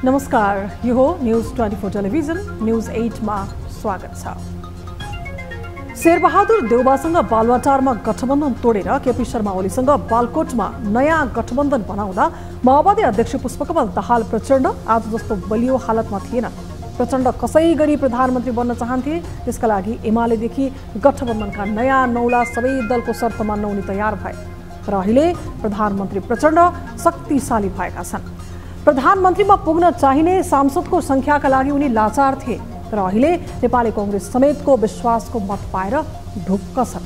नमस्कार, यो हो न्यूज 24 टेलिभिजन न्यूज 8 मा स्वागत छ। शेरबहादुर देउबासँग बालुवाटारमा गठबन्धन तोडेर केपी शर्मा ओलीसँग बालकोटमा नयाँ गठबन्धन बनाउँदा माओवादी अध्यक्ष पुष्पकमल दाहाल प्रचण्ड आज जस्तो बलियो हालतमा थिएन। प्रचण्ड कसै गरी प्रधानमन्त्री बन्न चाहन्थे, त्यसका लागि एमालेदेखि गठबन्धनका नयाँ नौला सबै दलको शर्त मान्न उनी तयार भए। तर अहिले प्रधानमन्त्री प्रचण्ड शक्तिशाली भएका छन्। प्रधानमन्त्रीमा पुग्न चाहिने सांसदको संख्याका लागि उनी लाचार थिए, तर अहिले नेपाली कांग्रेस समेतको विश्वासको मत पाएर ढुक्क छन्।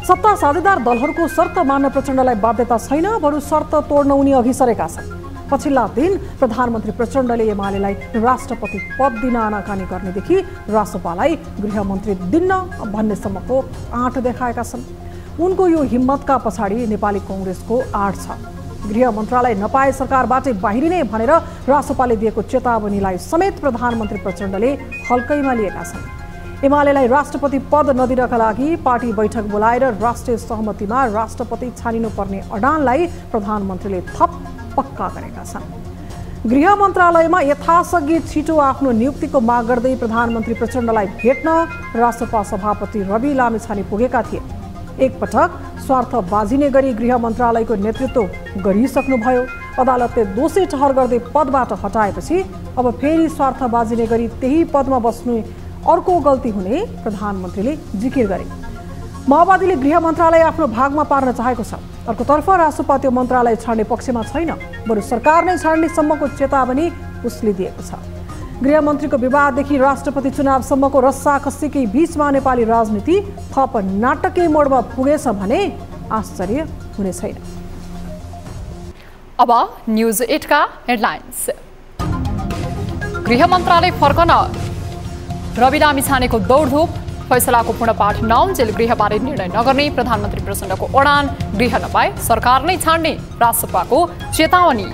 सत्ता साझेदार दलहरूको शर्त मान्न प्रचण्डलाई बाध्यता छैन, बरु शर्त तोड्न उनी अघि सरेका छन्। पछिल्ला दिन प्रधानमन्त्री प्रचण्डले एमालेलाई राष्ट्रपति पद दिन आनाकानी गर्नेदेखि रासपालाई गृहमन्त्री दिन्न भन्नेसम्मको आँट देखाएका छन्। उनको यो हिम्मतका पछाडि नेपाली कांग्रेसको आँट छ। गृह मन्त्रालय नपाए सरकारबाटै बाहिरिने भनेर रासपाले दिएको चेतावनीलाई समेत प्रधानमन्त्री प्रचण्डले हल्कैमा लिएका छन्। एमालेलाई राष्ट्रपति पद नदिनका लागि पार्टी बैठक बोलाएर राष्ट्रिय सहमतिमा राष्ट्रपति छानिनुपर्ने अडानलाई प्रधानमन्त्रीले थप पक्का गरेका छन्। गृह मन्त्रालयमा यथासघि छिटो आफ्नो नियुक्तिको माग गर्दै प्रधानमन्त्री प्रचण्डलाई भेट्न रासपा सभापति रवि लामिछाने पुगेका थिए। एकपटक स्वार्थ बाजिने गरी गृह मन्त्रालयको नेतृत्व गरिसक्नुभयो। अदालतले दोषी ठहर गर्दै पदबाट हटाएपछि अब फेरि स्वार्थ बाजिने गरी त्यही पदमा बस्नु अर्को गल्ती हुने प्रधानमन्त्रीले जिकिर गरे। माओवादीले गृह मन्त्रालय आफ्नो भागमा पार्न चाहेको छ। अर्कोतर्फ रासपा त्यो मन्त्रालय छाड्ने पक्षमा छैन, बरु सरकार नै छाड्ने सम्मको चेतावनी उसले दिएको छ। गृहमन्त्रीको विवाददेखि राष्ट्रपति चुनावसम्मको रस्साकस्सीकै बीचमा नेपाली राजनीति थप नाटकीय मोडमा पुगेछ भने आश्चर्य हुने छैन। अब न्यूज 8 का हेडलाइन्स। गृह मन्त्रालय फर्कन रवि लामिछानेको दौडधुप, फैसलाको पूर्णपाठ नहुन्जेल गृहबारे निर्णय नगर्ने प्रधानमन्त्री प्रचण्डको अडान, गृह नपाए सरकार नै छाड्ने रासपाको चेतावनी।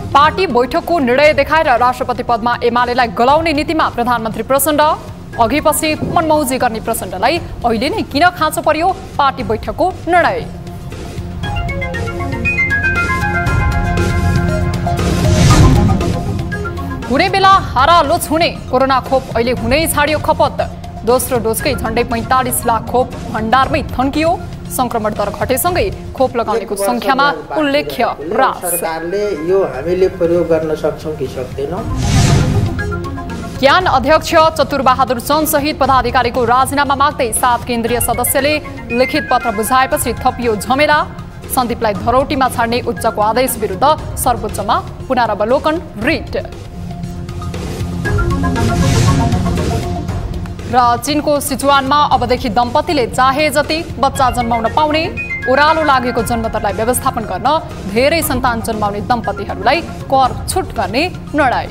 पार्टी बैठकको निर्णय देखाएर राष्ट्रपति पदमा एमालेलाई गलाउने नीतिमा प्रधानमन्त्री प्रचण्ड, अघिपछि मनमौजी गर्ने प्रचण्डलाई अहिले नै किन खाँचो पर्यो पार्टी बैठकको निर्णय। हुने बेला हारालोच हुने कोरोना खोप अहिले हुनै छाड्यो खपत। दोस्रो डोजकै झण्डै 45 लाख खोप भण्डारमै थन्कियो। संक्रमण दर घटेसँगै खोप लगाउनेको संख्यामा उल्लेख्य ह्रास। सरकारले यो हामीले प्रयोग गर्न सक्छौं कि सक्दैनौं। ज्ञान अध्यक्ष चतुरबहादुर चन्द सहित पदाधिकारीको राजीनामा माग्दै 7 केन्द्रीय सदस्यले लिखित पत्र बुझाएपछि थपियो झमेला। सन्दीपलाई धरौटीमा छाड्ने उच्चको आदेश विरुद्ध सर्वोच्चमा पुनरावलोकन रिट। र चीनको सिचुवानमा अबदेखि दम्पतिले चाहे जति बच्चा जन्माउन पाउने। ओह्रालो लागेको जन्मदरलाई व्यवस्थापन गर्न धेरै सन्तान जन्माउने दम्पतिहरूलाई कर छुट गर्ने निर्णय।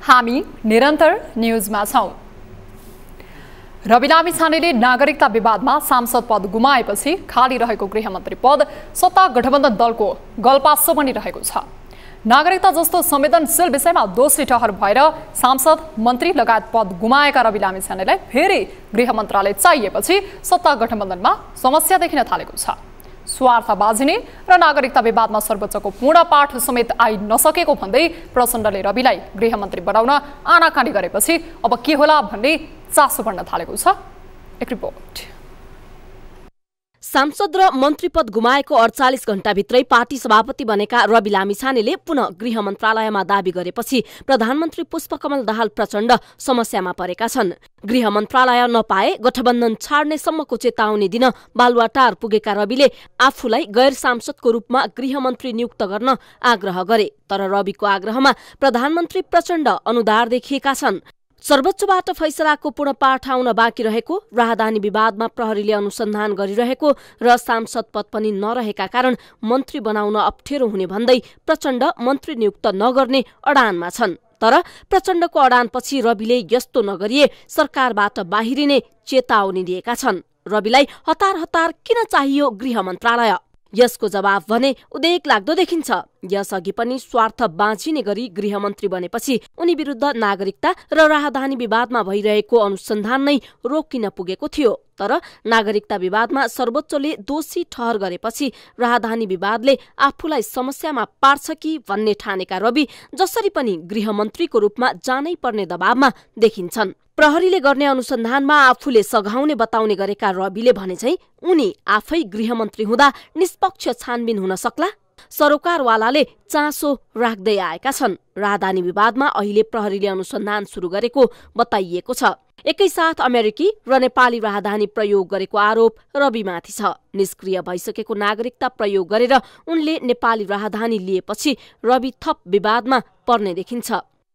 हामी निरन्तर न्यूजमा छौं। रवि लामिछानेले नागरिकता विवादमा सांसद पद गुमाएपछि खाली रहेको गृहमन्त्री पद सत्ता गठबन्धन दलको गलपासो बनिरहेको छ। नागरिकता जस्तो संवेदनशील विषयमा दोषी ठहर भएर सांसद, मन्त्री लगायत पद गुमाएका रवि लामिछानेलाई फेरि गृह मन्त्रालय चाहिएपछि सत्ता गठबन्धनमा समस्या देखिन थालेको छ। स्वार्थ बाजिने र नागरिकता विवादमा सर्वोच्चको पूर्ण पाठ समेत आइ नसकेको भन्दै प्रचण्डले रविलाई गृहमन्त्री बनाउन आनाकानी गरेपछि अब के होला भन्ने चासो बढ्न थालेको छ। एक रिपोर्ट। सांसद र मन्त्रीपद गुमाएको 48 घण्टाभित्रै पार्टी सभापति बनेका रवि लामिछानेले पुनः गृह मन्त्रालयमा दावी गरेपछि प्रधानमन्त्री पुष्पकमल दाहाल प्रचण्ड समस्यामा परेका छन्। गृह मन्त्रालय नपाए गठबन्धन छाड्ने सम्मको चेतावनी दिन बालुवाटार पुगेका रविले आफूलाई गैर सांसदको रूपमा गृहमन्त्री नियुक्त गर्न आग्रह गरे। तर रविको आग्रहमा प्रधानमन्त्री प्रचण्ड अनुदार देखिएका छन्। सर्वोच्चबाट फैसलाको पूर्णपाठ आउन बाँकी रहेको, राहदानी विवादमा प्रहरीले अनुसन्धान गरिरहेको र सांसद पद पनि नरहेका कारण मन्त्री बनाउन अप्ठ्यारो हुने भन्दै प्रचण्ड मन्त्री नियुक्त नगर्ने अडानमा छन्। तर प्रचण्डको अडानपछि रविले यस्तो नगरिए सरकारबाट बाहिरिने चेतावनी दिएका छन्। रविलाई हतार हतार किन चाहियो गृह मन्त्रालय? यसको जवाब भने उदेक लाग्दो देखिन्छ। यसअघि पनि स्वार्थ बाँचिने गरी गृहमन्त्री बनेपछि उनी विरुद्ध नागरिकता र राहदानी विवादमा भइरहेको अनुसन्धान नै रोकिन पुगेको थियो। तर नागरिकता विवादमा सर्वोच्चले दोषी ठहर गरेपछि राहदानी विवादले आफूलाई समस्यामा पार्छ कि भन्ने ठानेका रवि जसरी पनि गृहमन्त्रीको रूपमा जानै पर्ने दबावमा देखिन्छन्। प्रहरीले गर्ने अनुसन्धानमा आफूले सघाउने बताउने गरेका रविले भने चाहिँ उनी आफै गृहमन्त्री हुँदा निष्पक्ष छानबिन हुन सक्ला? सरोकारवालाले चासो राख्दै आएका छन्। राहदानी विवादमा अहिले प्रहरीले अनुसन्धान सुरु गरेको बताइएको छ। एकैसाथ अमेरिकी र नेपाली राहदानी प्रयोग गरेको आरोप रविमाथि छ। निष्क्रिय भइसकेको नागरिकता प्रयोग गरेर उनले नेपाली राहदानी लिएपछि रवि थप विवादमा पर्ने देखिन्छ।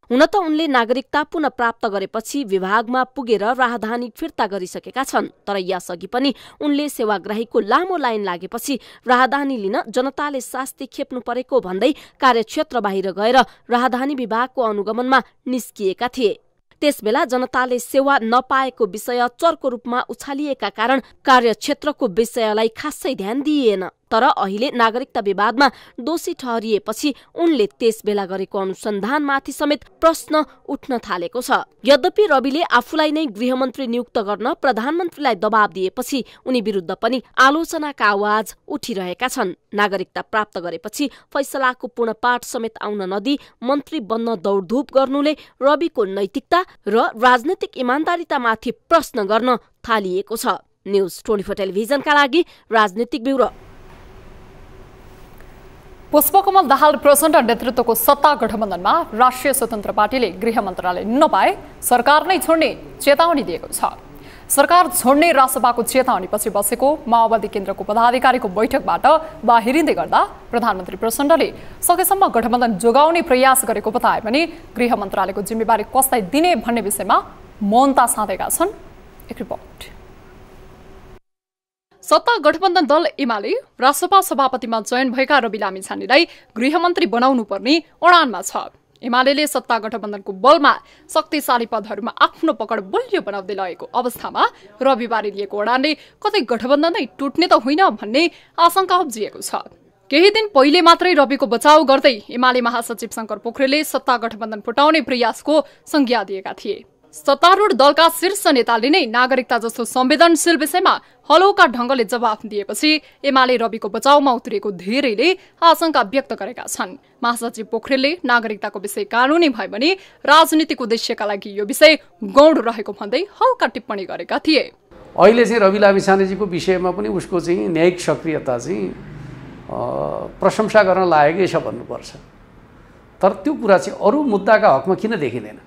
हुन त उनले नागरिकता पुनः प्राप्त गरेपछि विभागमा पुगेर राहदानी फिर्ता गरिसकेका छन्। तर यसअघि पनि उनले सेवाग्राहीको लामो लाइन लागेपछि राहदानी लिन जनताले शास्ति खेप्नु परेको भन्दै कार्यक्षेत्र बाहिर गएर राहदानी विभागको अनुगमनमा निस्किएका थिए। त्यसबेला जनताले सेवा नपाएको विषय चर्को रूपमा उछालिएका कारण कार्यक्षेत्रको विषयलाई खासै ध्यान दिइएन। तर अहिले नागरिकता विवादमा दोषी ठहरिएपछि उनले त्यसबेला गरेको अनुसन्धानमाथि समेत प्रश्न उठ्न थालेको छ। यद्यपि रविले आफूलाई नै गृहमन्त्री नियुक्त गर्न प्रधानमन्त्रीलाई दबाब दिएपछि उनी विरुद्ध पनि आलोचनाका आवाज उठिरहेका छन्। नागरिकता प्राप्त गरेपछि फैसलाको पूर्णपाठ समेत आउन नदी मन्त्री बन्न दौडधुप गर्नुले रविको नैतिकता र राजनैतिक इमान्दारितामाथि प्रश्न गर्न थालिएको छ। न्यूज 24 टेलिभिजनका लागि राजनीतिक ब्युरो। पुष्पकमल दाहाल प्रचण्ड नेतृत्वको सत्ता गठबन्धनमा राष्ट्रिय स्वतन्त्र पार्टीले गृह मन्त्रालय नपाए सरकार नै छोड्ने चेतावनी दिएको छ। सरकार छोड्ने रासपाको चेतावनीपछि बसेको माओवादी केन्द्रको पदाधिकारीको बैठकबाट बाहिरिँदै गर्दा प्रधानमन्त्री प्रचण्डले सकेसम्म गठबन्धन जोगाउने प्रयास गरेको बताए पनि गृह मन्त्रालयको जिम्मेवारी कसलाई दिने भन्ने विषयमा मौनता साधेका छन्। एक रिपोर्ट। सत्ता गठबन्धन दल एमाले रासपा सभापतिमा चयन भएका रवि लामिछानेलाई गृहमन्त्री बनाउनु पर्ने अडानमा छ। एमाले सत्ता गठबन्धनको बलमा शक्तिशाली पदहरूमा आफ्नो पकड बलियो बनाउँदै लगेको अवस्थामा रविबार लिएको अडानले कतै गठबन्धन नै टुट्ने त होइन भन्ने आशंका उब्जिएको छ। केही दिन पहिले मात्रै रविको बचाउ गर्दै एमाले महासचिव शंकर पोखरेलले सत्ता गठबन्धन फुटाउने प्रयासको संज्ञा दिएका थिए। सत्तारूढ दलका शीर्ष नेताले नै नागरिकता जस्तो संवेदनशील विषयमा हलौका ढंगले जवाफ दिएपछि एमाले रविको बचाउमा उत्रिएको धेरैले आशंका व्यक्त गरेका छन्। महासचिव पोखरेलले नागरिकताको विषय कानूनी भए पनि राजनीतिक उद्देश्यका लागि यो विषय गौण रहेको भन्दै हल्का टिप्पणी गरेका थिए। अहिले चाहिँ रवि लामिछानेजीको विषयमा पनि उसको चाहिँ न्यायिक सक्रियता चाहिँ प्रशंसा गर्न लागेकै छ भन्नुपर्छ। तर त्यो कुरा चाहिँ अरू मुद्दाका हकमा किन देखिँदैन?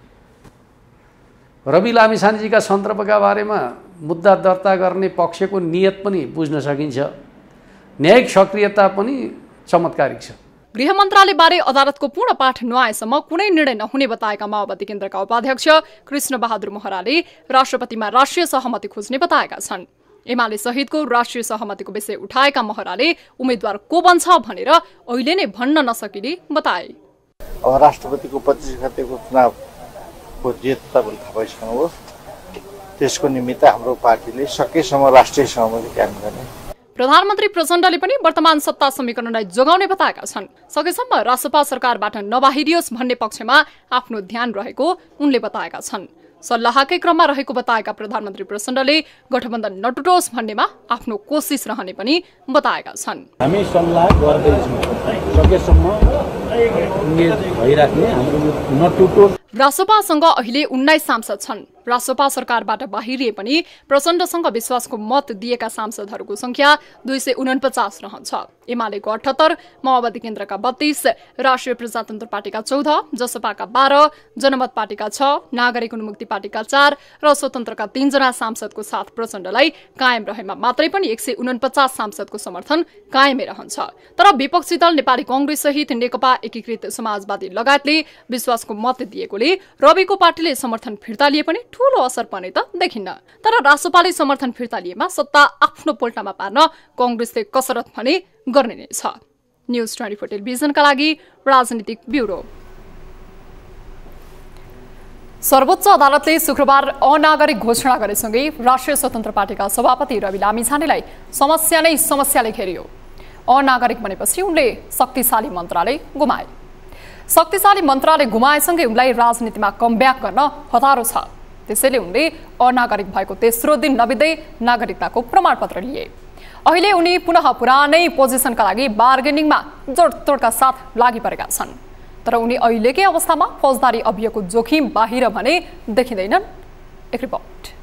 रवि लामिछानेजीका सन्दर्भका बारेमा मुद्दा दर्ता गर्ने पक्षको नियत पनि बुझ्न सकिन्छ। न्यायिक सक्रियता पनि चमत्कारिक छ। गृह मन्त्रालयबारे अदालतको पूर्ण पाठ नआएसम्म कुनै निर्णय नहुने बताएका माओवादी केन्द्रका उपाध्यक्ष कृष्ण बहादुर महराले राष्ट्रपतिमा राष्ट्रिय सहमति खोज्ने बताएका छन्। एमाले सहितको राष्ट्रिय सहमतिको विषय उठाएका महराले उम्मेद्वार को बन्छ भनेर अहिले नै भन्न नसकिने बताए। अब राष्ट्रपतिको 25 गतेको चुनावको जित तपाईँले थाहा पाइसक्नु हो। त्यसको निमित्त हाम्रो पार्टीले सकेसम्म राष्ट्रिय सहमति कायम गर्ने। प्रधानमन्त्री प्रचण्डले पनि वर्तमान सत्ता समीकरणलाई जोगाउने बताएका छन्। सकेसम्म रासपा सरकारबाट नबाहिरियोस् भन्ने पक्षमा आफ्नो ध्यान रहेको उनले बताएका छन्। सल्लाहकै क्रममा रहेको बताएका प्रधानमन्त्री प्रचण्डले गठबन्धन नटुटोस् भन्नेमा आफ्नो कोसिस रहने पनि बताएका छन्। हामी सल्लाह गर्दैछौँ, सकेसम्म भइराख्ने, हाम्रो नटुटोस्। रासोपासँग अहिले 19 सांसद छन्। रासोपा सरकारबाट बाहिरिए पनि प्रचण्डसँग विश्वासको मत दिएका सांसदहरूको संख्या 249 रहन्छ। एमालेको 78, माओवादी केन्द्रका 32, राष्ट्रिय प्रजातन्त्र पार्टीका 14, जसपाका 12, जनमत पार्टीका 6, नागरिक उन्मुक्ति पार्टीका 4 र स्वतन्त्रका 3 जना सांसदको साथ प्रचण्डलाई कायम रहेमा मात्रै पनि 149 सांसदको समर्थन कायमै रहन्छ। तर विपक्षी दल नेपाली कांग्रेस सहित नेकपा एकीकृत समाजवादी लगायतले विश्वासको मत दिएकोले रविको पार्टीले समर्थन फिर्ता लिए पनि ठूलो असर पर्ने त देखिन्न। तर रासोपाले समर्थन फिर्ता लिएमा सत्ता आफ्नो पोल्टामा पार्न कांग्रेसले कसरत भने गर्ने नै छ। न्यूज 24 टेलिभिजनका लागि राजनीतिक ब्युरो। सर्वोच्च अदालतले शुक्रबार अनागरिक घोषणा गरेसँगै राष्ट्रिय स्वतन्त्र पार्टीका सभापति रवि लामिछानेलाई समस्या नै समस्याले घेरियो। अनागरिक बनेपछि उनले शक्तिशाली मन्त्रालय गुमाए। शक्तिशाली मन्त्रालय गुमाएसँगै उनलाई राजनीतिमा कमब्याक गर्न हतारो छ। त्यसैले उनले अनागरिक भएको तेस्रो दिन नबित्दै नागरिकताको प्रमाणपत्र लिए। अहिले उनी पुनः पुरानै पोजिसनका लागि बार्गेनिङमा जोडतोडका साथ लागि परेका छन्। तर उनी अहिलेकै अवस्थामा फौजदारी अभियोगको जोखिम बाहिर भने देखिँदैनन्। एक रिपोर्ट।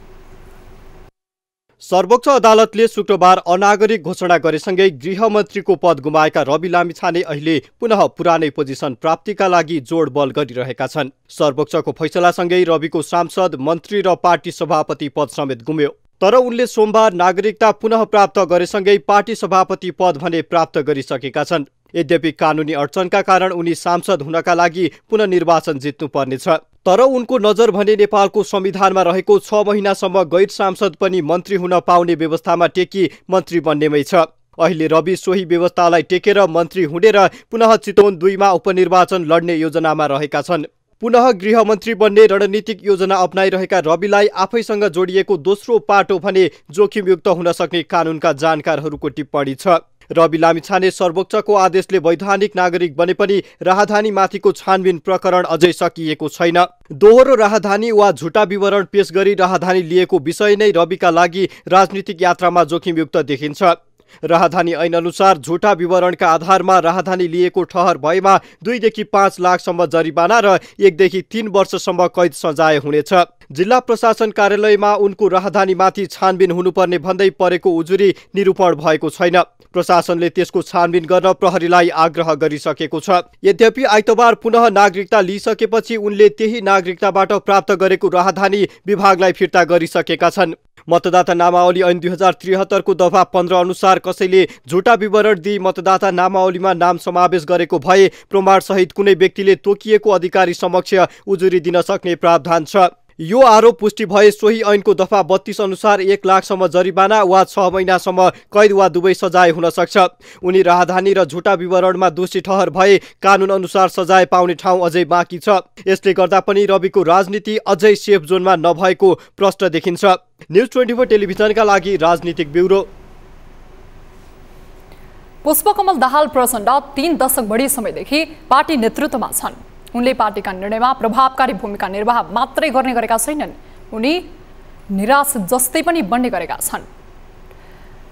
सर्वोच्च अदालतले शुक्रबार अनागरिक घोषणा गरेसँगै गृहमन्त्रीको पद गुमाएका रवि लामिछाने अहिले पुनः पुरानै पोजिसन प्राप्तिका लागि जोडबल गरिरहेका छन्। सर्वोच्चको फैसलासँगै रविको सांसद, मन्त्री र पार्टी सभापति पद समेत गुम्यो। तर उनले सोमबार नागरिकता पुनः प्राप्त गरेसँगै पार्टी सभापति पद भने प्राप्त गरिसकेका छन्। यद्यपि कानुनी अडचनका कारण उनी सांसद हुनका लागि पुनः निर्वाचन जित्नुपर्नेछ। तर उनको नजर भने नेपालको संविधानमा रहेको 6 महिनासम्म गैर सांसद पनि मन्त्री हुन पाउने व्यवस्थामा टेकी मन्त्री बन्नेमै छ। अहिले रवि सोही व्यवस्थालाई टेकेर मन्त्री हुने र पुनः चितवन 2 मा उपनिर्वाचन लड्ने योजनामा रहेका छन्। पुनः गृहमन्त्री बन्ने रणनीतिक योजना अपनाइरहेका रविलाई आफैसँग जोडिएको दोस्रो पाटो भने जोखिमयुक्त हुन सक्ने कानुनका जानकारहरूको टिप्पणी छ। रवि लामिछाने सर्वोच्चको आदेशले वैधानिक नागरिक बने पनि राहदानी माथिको छानबिन प्रकरण अझै सकिएको छैन। दोहोरो राहदानी वा झुटा विवरण पेश गरी राहदानी लिएको विषय नै रविका लागि राजनीतिक यात्रामा जोखिमयुक्त देखिन्छ। राहदानी ऐन अनुसार झुटा विवरणका आधारमा राहदानी लिएको ठहर भएमा 2 देखि 5 लाखसम्म जरिवाना र 1 देखि 3 वर्षसम्म कैद सजाय हुनेछ। जिल्ला प्रशासन कार्यालयमा उनको राहदानीमाथि छानबिन हुनुपर्ने भन्दै परेको उजुरी निरूपण भएको छैन। प्रशासनले त्यसको छानबिन गर्न प्रहरीलाई आग्रह गरिसकेको छ। यद्यपि आइतबार पुनः नागरिकता लिइसकेपछि उनले त्यही नागरिकताबाट प्राप्त गरेको राहदानी विभागलाई फिर्ता गरिसकेका छन्। मतदाता नामावली ऐन 2073 को दफा 15 अनुसार कसैले झुटा विवरण दिई मतदाता नामावलीमा नाम समावेश गरेको भए प्रमाण सहित कुनै व्यक्तिले तोकिएको अधिकारी समक्ष उजुरी दिन सक्ने प्रावधान छ। यो आरोप पुष्टि भए सोही ऐनको दफा 32 अनुसार 1 लाखसम्म जरिवाना वा 6 महिनासम्म कैद वा दुवै सजाय हुन सक्छ। उनी राहदानी र झुटा विवरणमा दोषी ठहर भए कानुन अनुसार सजाय पाउने ठाउँ अझै बाँकी छ। यसले गर्दा पनि रविको राजनीति अझै सेफ जोनमा नभएको प्रश्न देखिन्छ। न्यूज 24 टेलिभिजनका लागि राजनीतिक ब्युरो। पुष्पकमल दाहाल प्रचण्ड 3 दशक बढी समयदेखि पार्टी नेतृत्वमा छन्। उनले पार्टीका निर्णयमा प्रभावकारी भूमिका निर्वाह मात्रै गर्ने गरेका छैनन्, उनी निराश जस्तै पनि बन्ने गरेका छन्।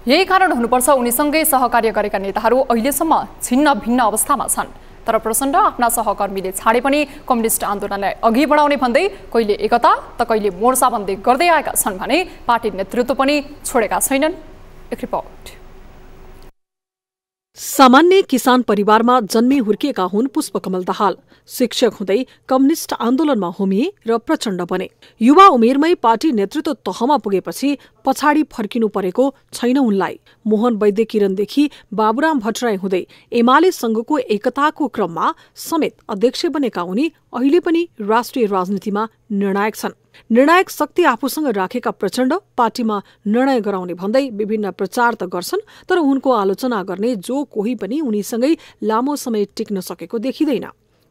यही कारण हुनुपर्छ उनीसँगै सहकार्य गरेका नेताहरू अहिलेसम्म छिन्न भिन्न अवस्थामा छन्। तर प्रचण्ड आफ्ना सहकर्मीले छाडे पनि कम्युनिस्ट आन्दोलनलाई अघि बढाउने भन्दै कहिले एकता त कहिले मोर्चाबन्दी गर्दै आएका छन् भने पार्टी नेतृत्व पनि छोडेका छैनन्। एक रिपोर्ट। सामान्य किसान परिवारमा जन्मे हुर्किएका हुन् पुष्पकमल दाहाल। शिक्षक हुँदै कम्युनिस्ट आन्दोलनमा होमिए र प्रचण्ड बने। युवा उमेरमै पार्टी नेतृत्व तहमा पुगेपछि पछाडि फर्किनु परेको छैन उनलाई। मोहन वैद्य किरणदेखि बाबुराम भट्टराई हुँदै एमाले संघको एकताको क्रममा समेत अध्यक्ष बनेका उनी अहिले पनि राष्ट्रिय राजनीतिमा निर्णायक छन्। निर्णायक शक्ति आफूसँग राखेका प्रचण्ड पार्टीमा निर्णय गराउने भन्दै विभिन्न प्रचार त गर्छन्, तर उनको आलोचना गर्ने जो कोही पनि उनीसँगै लामो समय टिक्न सकेको देखिँदैन।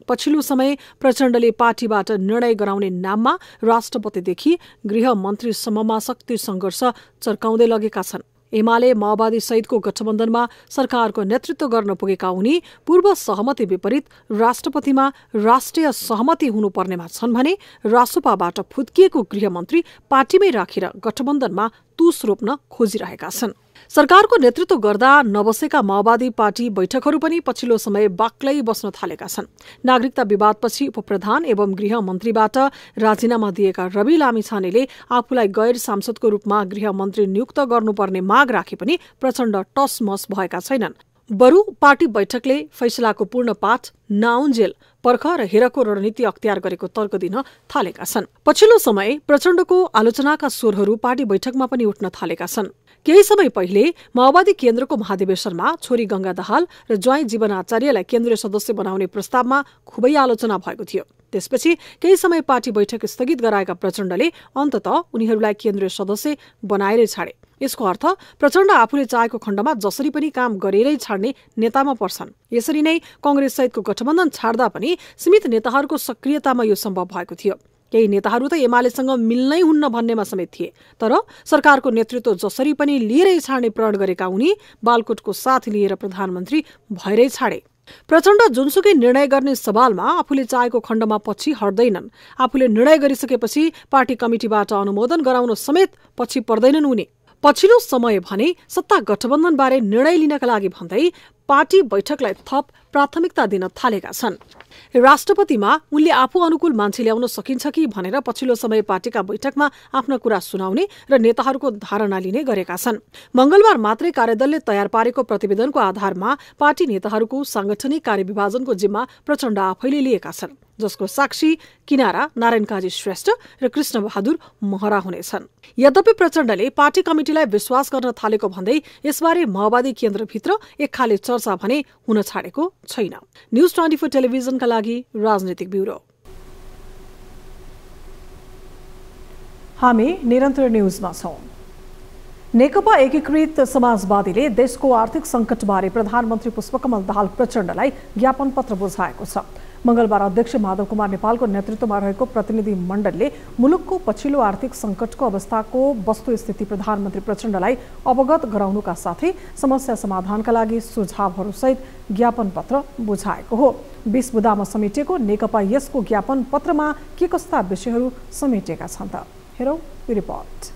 पछिल्लो समय प्रचण्डले पार्टीबाट निर्णय गराउने नाममा राष्ट्रपतिदेखि गृहमन्त्रीसम्ममा शक्ति सङ्घर्ष चर्काउँदै लगेका छन्। एमाले माओवादी सहितको गठबन्धनमा सरकारको नेतृत्व गर्न पुगेका उनी पूर्व सहमति विपरीत राष्ट्रपतिमा राष्ट्रिय सहमति हुनुपर्नेमा छन् भने रासोपाबाट फुत्किएको गृहमन्त्री पार्टीमै राखेर गठबन्धनमा तुस रोप्न खोजिरहेका छन्। सरकारको नेतृत्व गर्दा नबसेका माओवादी पार्टी बैठकहरू पनि पछिल्लो समय बाक्लै बस्न थालेका छन्। नागरिकता विवादपछि उपप्रधान एवं गृहमन्त्रीबाट राजीनामा दिएका रवि लामिछानेले आफूलाई गैर सांसदको रूपमा गृहमन्त्री नियुक्त गर्नुपर्ने माग राखे पनि प्रचण्ड टसमस भएका छैनन्। बरु पार्टी बैठकले फैसलाको पूर्ण पाठ नआउन्जेल पर्ख र हेरको रणनीति अख्तियार गरेको तर्क दिन थालेका छन्। पछिल्लो समय प्रचण्डको आलोचनाका स्वरहरू पार्टी बैठकमा पनि उठ्न थालेका छन्। केही समय पहिले माओवादी केन्द्रको महाधिवेशनमा छोरी गंगा दाहाल र ज्वाइँ जीवन आचार्यलाई केन्द्रीय सदस्य बनाउने प्रस्तावमा खुबै आलोचना भएको थियो। त्यसपछि केही समय पार्टी बैठक स्थगित गराएका प्रचण्डले अन्ततः उनीहरूलाई केन्द्रीय सदस्य बनाएरै छाडे। यसको अर्थ प्रचण्ड आफूले चाहेको खण्डमा जसरी पनि काम गरेरै छाड्ने नेतामा पर्छन्। यसरी नै कांग्रेस सहितको गठबन्धन छाड्दा पनि सीमित नेताहरूको सक्रियतामा यो सम्भव भएको थियो। केही नेताहरू त एमालेसँग मिल्नै हुन्न भन्नेमा समेत थिए, तर सरकारको नेतृत्व जसरी पनि लिएरै छाड्ने प्रण गरेका उनी बालकोटको साथ लिएर प्रधानमन्त्री भएरै छाडे। प्रचण्ड जुनसुकै निर्णय गर्ने सवालमा आफूले चाहेको खण्डमा पछि हट्दैनन्। आफूले निर्णय गरिसकेपछि पार्टी कमिटीबाट अनुमोदन गराउन समेत पछि पर्दैनन् उनी। पछिल्लो समय भने सत्ता गठबन्धनबारे निर्णय लिनका लागि भन्दै पार्टी बैठकलाई थप प्राथमिकता दिन थालेका छन्। राष्ट्रपतिमा उनले आफू अनुकूल मान्छे ल्याउन सकिन्छ कि भनेर पछिल्लो समय पार्टीका बैठकमा आफ्ना कुरा सुनाउने र नेताहरूको धारणा लिने गरेका छन्। मंगलबार मात्रै कार्यदलले तयार पारेको प्रतिवेदनको आधारमा पार्टी नेताहरूको सांगठनिक कार्यविभाजनको जिम्मा प्रचण्ड आफैले लिएका छन्, जसको साक्षी किनारा नारायण काजी श्रेष्ठ र कृष्ण बहादुर महरा हुनेछन्। यद्यपि प्रचण्डले पार्टी कमिटीलाई विश्वास गर्न थालेको भन्दै यसबारे माओवादी केन्द्रभित्र एक खाले चर्चा भने हुन छाडेको छैन। न्यूज 24 टेलिभिजनका लागि राजनीतिक ब्युरो। हामी निरन्तर न्यूजमा छौं। नेकपा एकीकृत समाजवादीले देशको आर्थिक संकटबारे प्रधानमन्त्री पुष्पकमल दाहाल प्रचण्डलाई ज्ञापन पत्र बुझाएको छ। मंगलबार अध्यक्ष माधव कुमार नेपालको नेतृत्वमा रहेको प्रतिनिधि मण्डलले मुलुकको पछिल्लो आर्थिक संकटको अवस्थाको वस्तुस्थिति प्रधानमन्त्री प्रचण्डलाई अवगत गराउनुका साथै समस्या समाधानका लागि सुझावहरूसहित ज्ञापन पत्र बुझाएको हो। 20 बुँदामा समेटिएको नेकपा यसको ज्ञापन पत्रमा के कस्ता विषयहरू समेटिएका छन् त हेरौं यो रिपोर्ट।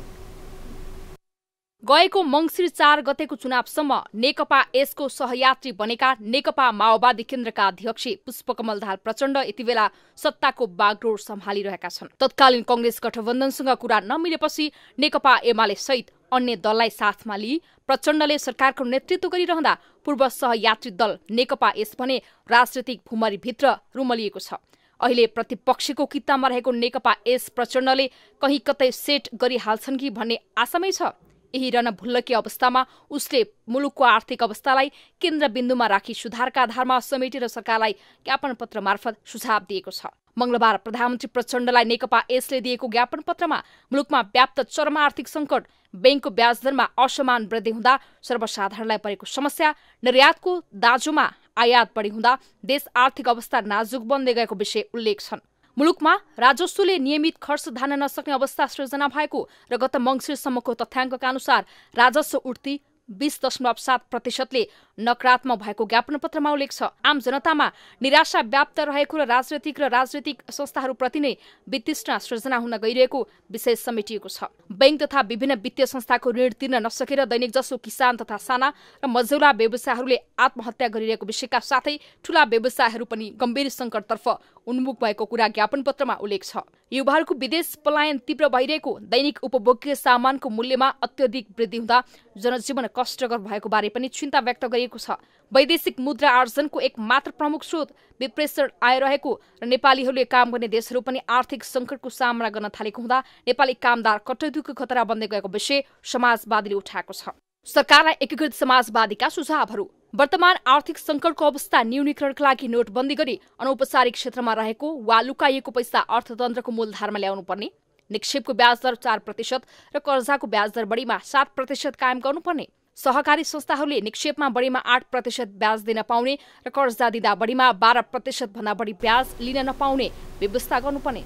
गएको मंसिर 4 गतेको चुनावसम्म नेकपा यसको सहयात्री बनेका नेकपा माओवादी केन्द्रका अध्यक्ष पुष्पकमल दाहाल प्रचण्ड यतिबेला सत्ताको बागडोर सम्हालिरहेका छन्। तत्कालीन कांग्रेस गठबन्धनसँग कुरा नमिलेपछि नेकपा एमाले सहित अन्य दललाई साथमा लिई प्रचण्डले सरकारको नेतृत्व गरिरहँदा पूर्व सहयात्री दल नेकपा यस भने राजनीतिक भुमरीभित्र रुमलिएको छ। अहिले प्रतिपक्षको कित्तामा रहेको नेकपा यस प्रचण्डले कहीँ कतै सेट गरिहाल्छन् कि भन्ने आशामै छ। यही रणभुल्लकी अवस्थामा उसले मुलुकको आर्थिक अवस्थालाई केन्द्रबिन्दुमा राखी सुधारका आधारमा समेटेर सरकारलाई ज्ञापन पत्र मार्फत सुझाव दिएको छ। मंगलबार प्रधानमन्त्री प्रचण्डलाई नेकपा यसले दिएको ज्ञापन पत्रमा मुलुकमा व्याप्त चरम आर्थिक संकट, बैंकको ब्याज दरमा असमान वृद्धि हुँदा सर्वसाधारणलाई परेको समस्या, निर्यातको दाजुमा आयात बढी हुँदा देश आर्थिक अवस्था नाजुक बन्दै गएको विषय उल्लेख छन्। मुलुकमा राजस्वले नियमित खर्च धान्न नसक्ने अवस्था सृजना भएको र गत मंसिरसम्मको तथ्याङ्कका अनुसार राजस्व उठ्ती 20.7%ले नकारात्मक भएको ज्ञापन पत्रमा उल्लेख छ। आम जनतामा निराशा व्याप्त रहेको र राजनीतिक संस्थाहरूप्रति नै वितृष्णा सृजना हुन गइरहेको विषय समेटिएको छ। बैंक तथा विभिन्न वित्तीय संस्थाको ऋण तिर्न नसकेर दैनिक जसो किसान तथा साना र मझौला व्यवसायहरूले आत्महत्या गरिरहेको विषयका साथै ठूला व्यवसायहरू पनि गम्भीर संकटतर्फ उन्मुख भएको कुरा ज्ञापन पत्रमा उल्लेख छ। युवाहरूको विदेश पलायन तीव्र भइरहेको, दैनिक उपभोग्य सामानको मूल्यमा अत्यधिक वृद्धि हुँदा जनजीवन कष्टकर भएको बारे पनि चिन्ता व्यक्त गरिएको छ। वैदेशिक मुद्रा आर्जनको एक मात्र प्रमुख स्रोत विप्रेषण आइरहेको र नेपालीहरूले काम गर्ने देशहरू पनि आर्थिक संकटको सामना गर्न थालेको हुँदा नेपाली कामदार कटौतीको खतरा बन्दै गएको विषय समाजवादीले उठाएको छ। सरकारलाई एकीकृत समाजवादीका सुझावहरू। वर्तमान आर्थिक संकटको अवस्था न्यूनीकरणका लागि नोटबन्दी गरी अनौपचारिक क्षेत्रमा रहेको वा लुकाइएको पैसा अर्थतन्त्रको मूलधारमा ल्याउनुपर्ने, निक्षेपको ब्याज दर 4% र कर्जाको ब्याज दर बढीमा 7% कायम गर्नुपर्ने, सहकारी संस्थाहरूले निक्षेपमा बढीमा 8% ब्याज दिन पाउने र कर्जा दिँदा बढीमा 12% भन्दा बढी ब्याज लिन नपाउने व्यवस्था गर्नुपर्ने।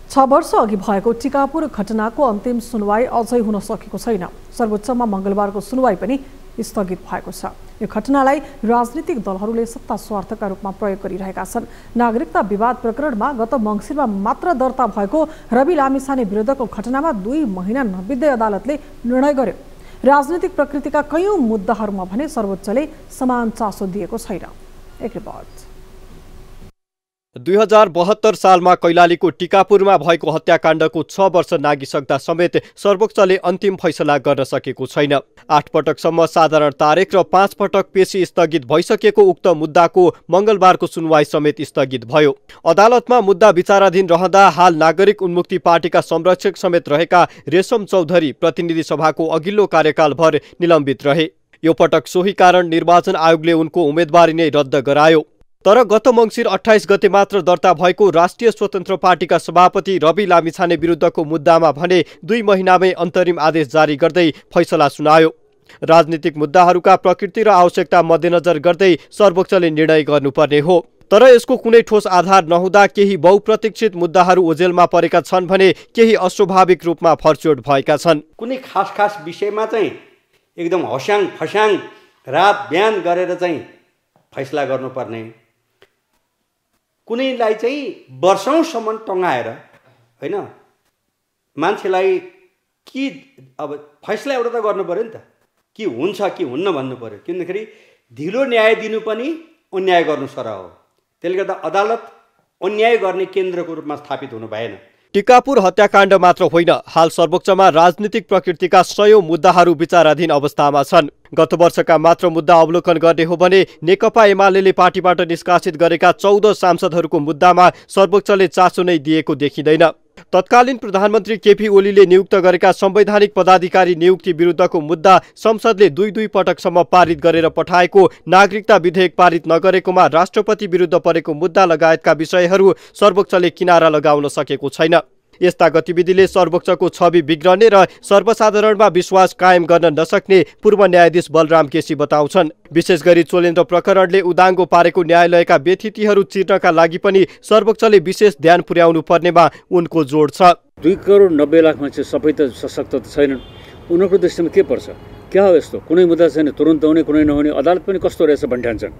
6 वर्ष अघि भएको टिकापुर घटनाको अन्तिम सुनवाई अझै हुन सकेको छैन। सर्वोच्चमा मंगलबारको सुनवाई पनि स्थगित भएको छ। यो घटनालाई राजनीतिक दलहरूले सत्ता स्वार्थका रूपमा प्रयोग गरिरहेका छन्। नागरिकता विवाद प्रकरणमा गत मङ्सिरमा मात्र दर्ता भएको रवि लामिछाने विरुद्धको घटनामा 2 महिना नबित्दै अदालतले निर्णय गर्यो। राजनीतिक प्रकृतिका कयौं मुद्दाहरूमा भने सर्वोच्चले समान चासो दिएको छैन। एक रिपोर्ट। 2072 सालमा कैलालीको टिकापुरमा भएको हत्याकाण्डको 6 वर्ष नागिसक्दा समेत सर्वोच्चले अन्तिम फैसला गर्न सकेको छैन। 8 पटकसम्म साधारण तारिख र 5 पटक पेशी स्थगित भइसकेको उक्त मुद्दाको मंगलबारको सुनवाई समेत स्थगित भयो। अदालतमा मुद्दा विचाराधीन रहँदा हाल नागरिक उन्मुक्ति पार्टीका संरक्षक समेत रहेका रेशम चौधरी प्रतिनिधि सभाको अघिल्लो कार्यकालभर निलम्बित रहे। यो पटक सोही कारण निर्वाचन आयोगले उनको उम्मेदवारी नै रद्द गरायो। तर गत मङ्सिर 28 गते मात्र दर्ता भएको राष्ट्रिय स्वतन्त्र पार्टीका सभापति रवि लामिछाने विरुद्धको मुद्दामा भने 2 महिनामै अन्तरिम आदेश जारी गर्दै फैसला सुनायो। राजनीतिक मुद्दाहरूका प्रकृति र आवश्यकता मध्यनजर गर्दै सर्वोच्चले निर्णय गर्नुपर्ने हो। तर यसको कुनै ठोस आधार नहुँदा केही बहुप्रतीक्षित मुद्दाहरू ओझेलमा परेका छन् भने केही अस्वाभाविक रूपमा फर्चोट भएका छन्। कुनै खास विषयमा चाहिँ एकदम हस्याङ फस्याङ रात बिहान गरेर चाहिँ फैसला गर्नुपर्ने, कुनैलाई चाहिँ वर्षौंसम्म टङ्गाएर हैन मान्छेलाई कि अब फैसला एउटा त गर्नु पर्यो नि त, कि हुन्छ कि हुन्न भन्नु पर्यो। किनखेरि ढिलो न्याय दिनु पनि अन्याय गर्नु सरह हो। त्यसले गर्दा अदालत अन्याय गर्ने केन्द्रको रूपमा स्थापित हुनु भएन। टिकापुर हत्याकाण्ड मात्र होइन, हाल सर्वोच्चमा राजनीतिक प्रकृतिका 100औं मुद्दाहरू विचाराधीन अवस्थामा छन्। गत वर्षका मात्र मुद्दा अवलोकन गर्ने हो भने नेकपा एमाले पार्टीबाट निष्कासित गरेका 14 सांसदहरूको मुद्दामा सर्वोच्चले चासो नै दिएको देखिँदैन। तत्कालीन प्रधानमन्त्री केपी ओलीले नियुक्त गरेका संवैधानिक पदाधिकारी नियुक्ति विरुद्धको मुद्दा संसदले 2 पटकसम्म पारित गरेर पठाएको, नागरिकता विधेयक पारित नगरेकोमा राष्ट्रपति विरुद्ध परेको मुद्दा लगायतका विषयहरू सर्वोच्चले किनारा लगाउन सकेको छैन। यस्ता गतिविधिले सर्वोच्चको छवि बिग्रने र सर्वसाधारणमा विश्वास कायम गर्न नसक्ने पूर्व न्यायाधीश बलराम केसी बताउँछन्। विशेष गरी चोलेन्द्र प्रकरणले उदाङ्गो पारेको न्यायालयका व्यथितिहरू चिर्नका लागि पनि सर्वोच्चले विशेष ध्यान पुर्याउनु पर्नेमा उनको जोड छ। 2 करोड 90 लाख मान्छे सबै त सशक्त त छैनन्। उनीहरूको दृष्टिमा के पर्छ? क्या हो यस्तो? कुनै मुद्दा छैन, तुरन्त हुने कुनै नहुने, अदालत पनि कस्तो रहेछ भन्ठान्छन्।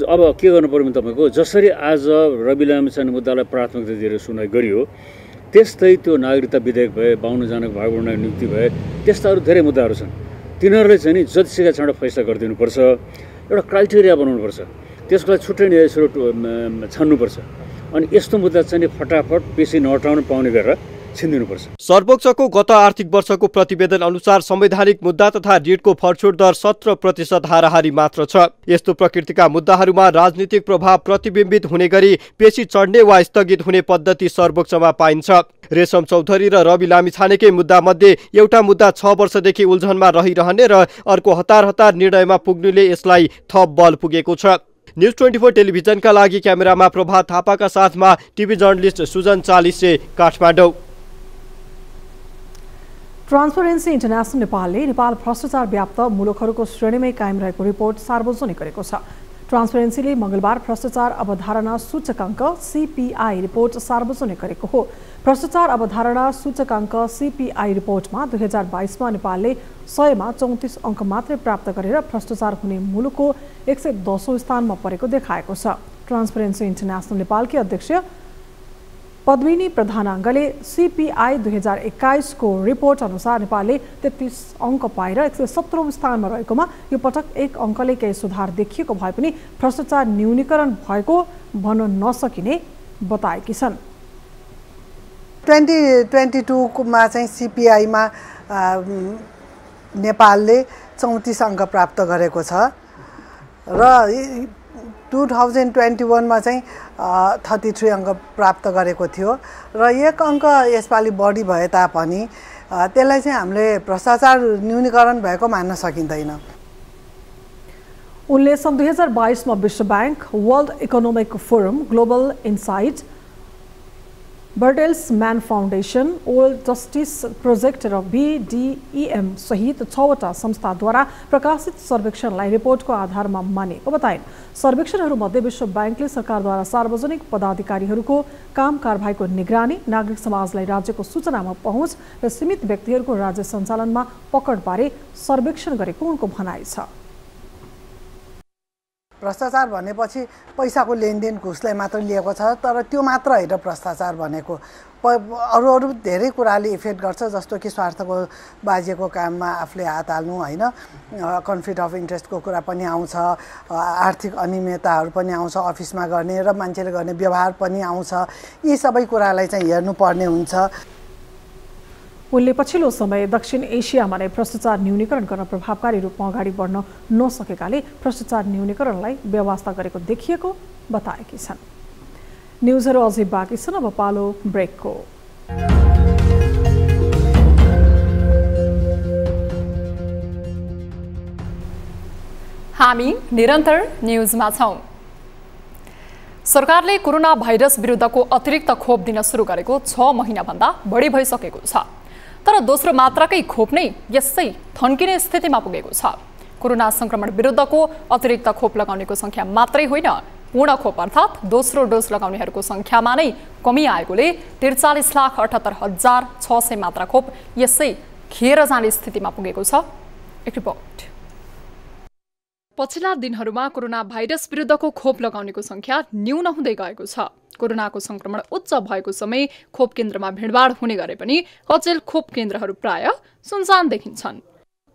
अब के गर्नु पर्यो तपाईँको, जसरी आज रवि लामिछाने मुद्दालाई प्राथमिकता दिएर सुनवाई गरियो, त्यस्तै त्यो नागरिकता विधेयक भए, 52 जनाको भागबण्डा नियुक्ति भए, त्यस्ताहरू धेरै मुद्दाहरू छन्। तिनीहरूले चाहिँ नि जतिसुकै छाँडो फैसला गरिदिनुपर्छ, एउटा क्राइटेरिया बनाउनुपर्छ, त्यसको लागि छुट्टै न्यायाधीशहरू छान्नुपर्छ। अनि यस्तो मुद्दा चाहिँ फटाफट पेशी नहटाउन पाउने गरेर छिन्दिनुपर्छ। सर्वोच्चको गत आर्थिक वर्षको प्रतिवेदन अनुसार संवैधानिक मुद्दा तथा ऋणको फर्चोट दर 17% हाराहारी मात्र छ। यस्तो प्रकृतिका मुद्दाहरूमा राजनीतिक प्रभाव प्रतिबिम्बित हुने गरी पेशी चढ्ने वा स्थगित हुने पद्धति सर्वोच्चमा पाइन्छ। रेशम चौधरी र रवि लामिछानेकै मुद्दा मध्ये एउटा मुद्दा 6 वर्षदेखि उल्झनमा रहिरहने र अर्को हतार निर्णयमा पुग्नुले यसलाई थप बल पुगेको छ। न्युज 24 टेलिभिजनका लागि क्यामेरामा प्रभात थापाका साथमा TV journalist Sujan Chalise, Kathmandu. Transparency international नेपालले नेपाल भ्रष्टाचार व्याप्त मुलुकहरूको श्रेणीमै कायम रहेको रिपोर्ट सार्वजनिक गरेको छ। ट्रान्सपरेन्सीले मंगलबार भ्रष्टाचार अवधारणा सूचकाङ्क CPI रिपोर्ट सार्वजनिक गरेको हो। भ्रष्टाचार अवधारणा सूचकाङ्क CPI रिपोर्टमा 2022मा नेपालले 100मा 34 अङ्क मात्रै प्राप्त गरेर भ्रष्टाचार हुने मुलुकको 110औं स्थानमा परेको देखाएको छ। ट्रान्सपरेन्सी इन्टरनेसनल नेपालकी अध्यक्ष पद्मिनी प्रधानाङ्गले CPI 2021 को रिपोर्ट अनुसार नेपालले 33 अङ्क पाएर 117औं स्थानमा रहेकोमा यो पटक 1 अङ्कले केही सुधार देखिएको भए पनि भ्रष्टाचार न्यूनीकरण भएको भन्न नसकिने बताएकी छन्। 2022 मा चाहिँ CPI मा नेपालले 34 अङ्क प्राप्त गरेको छ र 2021 मा चाहिँ 33 अङ्क प्राप्त गरेको थियो र 1 अङ्क यसपालि बढी भए तापनि त्यसलाई चाहिँ हामीले भ्रष्टाचार न्यूनीकरण भएको मान्न सकिँदैन। उनले सन् 2022 मा विश्व bank, world economic forum, global insight Bertelsmann foundation, world justice project र BDEM सहित 6वटा संस्थाद्वारा प्रकाशित सर्वेक्षणलाई रिपोर्टको आधारमा मानिएको बताइन्। सर्वेक्षणहरूमध्ये विश्व ब्याङ्कले सरकारद्वारा सार्वजनिक पदाधिकारीहरूको काम कारबाहीको निगरानी, नागरिक समाजलाई राज्यको सूचनामा पहुँच र सीमित व्यक्तिहरूको राज्य सञ्चालनमा पकडबारे सर्वेक्षण गरेको उनको भनाइ छ। भ्रष्टाचार भनेपछि पैसाको लेनदेन घुसलाई मात्र लिएको छ, तर त्यो मात्र होइन भ्रष्टाचार भनेको। अरू धेरै कुराले इफेक्ट गर्छ, जस्तो कि स्वार्थको बाजिएको काममा आफूले हात हाल्नु होइन, कन्फ्लिक्ट अफ इन्ट्रेस्टको कुरा पनि आउँछ, आर्थिक अनियमितताहरू पनि आउँछ, अफिसमा गर्ने र मान्छेले गर्ने व्यवहार पनि आउँछ। यी सबै कुरालाई चाहिँ हेर्नुपर्ने हुन्छ। उनले पछिल्लो समय दक्षिण एसियामा नै भ्रष्टाचार न्यूनीकरण गर्न प्रभावकारी रूपमा अगाडि बढ्न नसकेकाले भ्रष्टाचार न्यूनीकरणलाई व्यवस्था गरेको देखिएको बताएकी छन्। न्युजहरू अझै बाँकी छन्, अब पालो ब्रेकको। हामी निरन्तर न्युजमा छौं। सरकारले कोरोना भाइरस विरुद्धको अतिरिक्त खोप दिन सुरु गरेको 6 महिनाभन्दा बढी भइसकेको छ, तर दोस्रो मात्राकै खोप नै यसै थन्किने स्थितिमा पुगेको छ। कोरोना संक्रमण विरुद्धको अतिरिक्त खोप लगाउनेको संख्या मात्रै होइन, पूर्ण खोप अर्थात् दोस्रो डोज लगाउनेहरूको संख्यामा नै कमी आएकोले 43,78,600 मात्रा खोप यसै खेर जाने स्थितिमा पुगेको छ। एक रिपोर्ट। पछिल्ला दिनहरूमा कोरोना भाइरस विरुद्धको खोप लगाउनेको संख्या न्यून हुँदै गएको छ। कोरोनाको संक्रमण उच्च भएको समय खोप केन्द्रमा भिडभाड हुने गरे पनि अचेल खोप केन्द्रहरू प्राय सुनसान देखिन्छन्।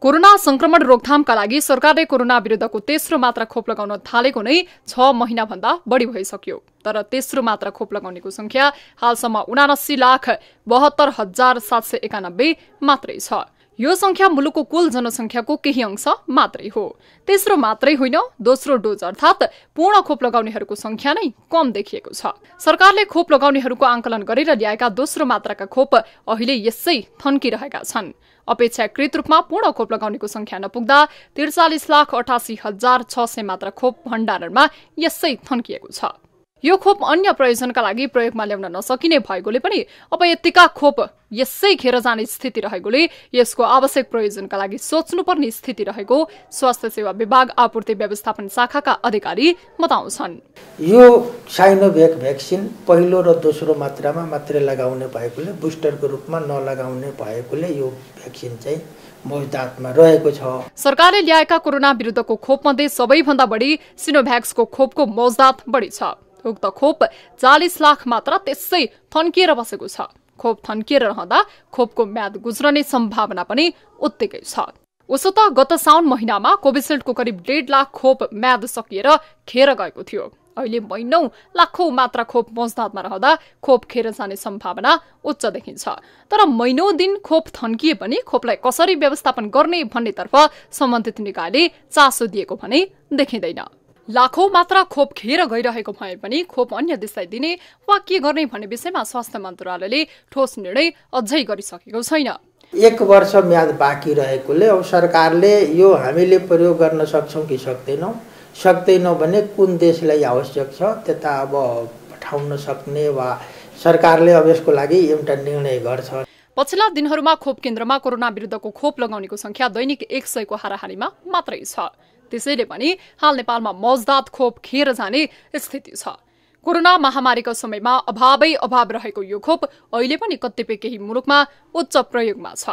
कोरोना संक्रमण रोकथामका लागि सरकारले कोरोना विरुद्धको तेस्रो मात्रा खोप लगाउन थालेको नै 6 महिनाभन्दा बढी भइसक्यो, तर तेस्रो मात्रा खोप लगाउनेको संख्या हालसम्म 79,72,791 मात्रै छ। यो संख्या मुलुकको कुल जनसंख्याको केही अंश मात्रै हो। तेस्रो मात्रै होइन, दोस्रो डोज अर्थात् पूर्ण खोप लगाउनेहरूको संख्या नै कम देखिएको छ। सरकारले खोप लगाउनेहरूको आंकलन गरेर ल्याएका दोस्रो मात्राका खोप अहिले यसै थन्किरहेका छन्। अपेक्षाकृत रूपमा पूर्ण खोप लगाउनेको संख्या नपुग्दा 43,88,600 मात्रा खोप भण्डारणमा यसै थन्किएको छ। यो खोप अन्य प्रयोजनका लागि प्रयोगमा ल्याउन नसकिने भएकोले पनि अब यतिका खोप यसै खेर जाने स्थिति रहेकोले यसको आवश्यक प्रयोजनका लागि सोच्नुपर्ने स्थिति रहेको स्वास्थ्य सेवा विभाग आपूर्ति व्यवस्थापन शाखाका अधिकारी बताउँछन्। यो साइनोभ्याक भ्याक्सिन पहिलो र दोस्रो मात्रामा मात्रै लगाउने भएकोले, बुस्टरको रूपमा नलगाउने भएकोले यो भ्याक्सिन चाहिँ मौजदातमा रहेको छ। सरकारले ल्याएका कोरोना विरुद्धको खोपमध्ये सबैभन्दा बढी सिनोभ्याक्सको खोपको मौजदात बढी छ। उक्त खोप 40 लाख मात्रा त्यसै थन्किएर बसेको छ। खोप थन्किएर रहँदा खोपको म्याद गुज्रने सम्भावना पनि उत्तिकै छ। उसो त गत साउन महिनामा कोभिसिल्डको करिब 1.5 लाख खोप म्याद सकिएर खेर गएको थियो। अहिले महिनौं लाखौं मात्रा खोप मौजदातमा रहँदा खोप खेर जाने सम्भावना उच्च देखिन्छ। तर महिनौं दिन खोप थन्किए पनि खोपलाई कसरी व्यवस्थापन गर्ने भन्नेतर्फ सम्बन्धित निकायले चासो दिएको भने देखिँदैन। लाखौं मात्रा खोप खेर गइरहेको भए पनि खोप अन्य देशलाई दिने वा के गर्ने भन्ने विषयमा स्वास्थ्य मन्त्रालयले ठोस निर्णय अझै गरिसकेको छैन। 1 वर्ष म्याद बाँकी रहेकोले अब सरकारले यो हामीले प्रयोग गर्न सक्छौं कि सक्दैनौं भने कुन देशलाई आवश्यक छ त्यता अब पठाउन सक्ने वा सरकारले अब यसको लागि एउटा निर्णय गर्छ। पछिल्ला दिनहरूमा खोप केन्द्रमा कोरोना विरुद्धको खोप लगाउनेको संख्या दैनिक 100 को हाराहारीमा मात्रै छ। त्यसैले पनि हाल नेपालमा मौजदात खोप खेर जाने स्थिति छ। कोरोना महामारीको समयमा अभाव रहेको यो खोप अहिले पनि कतिपय केही मुलुकमा उच्च प्रयोगमा छ।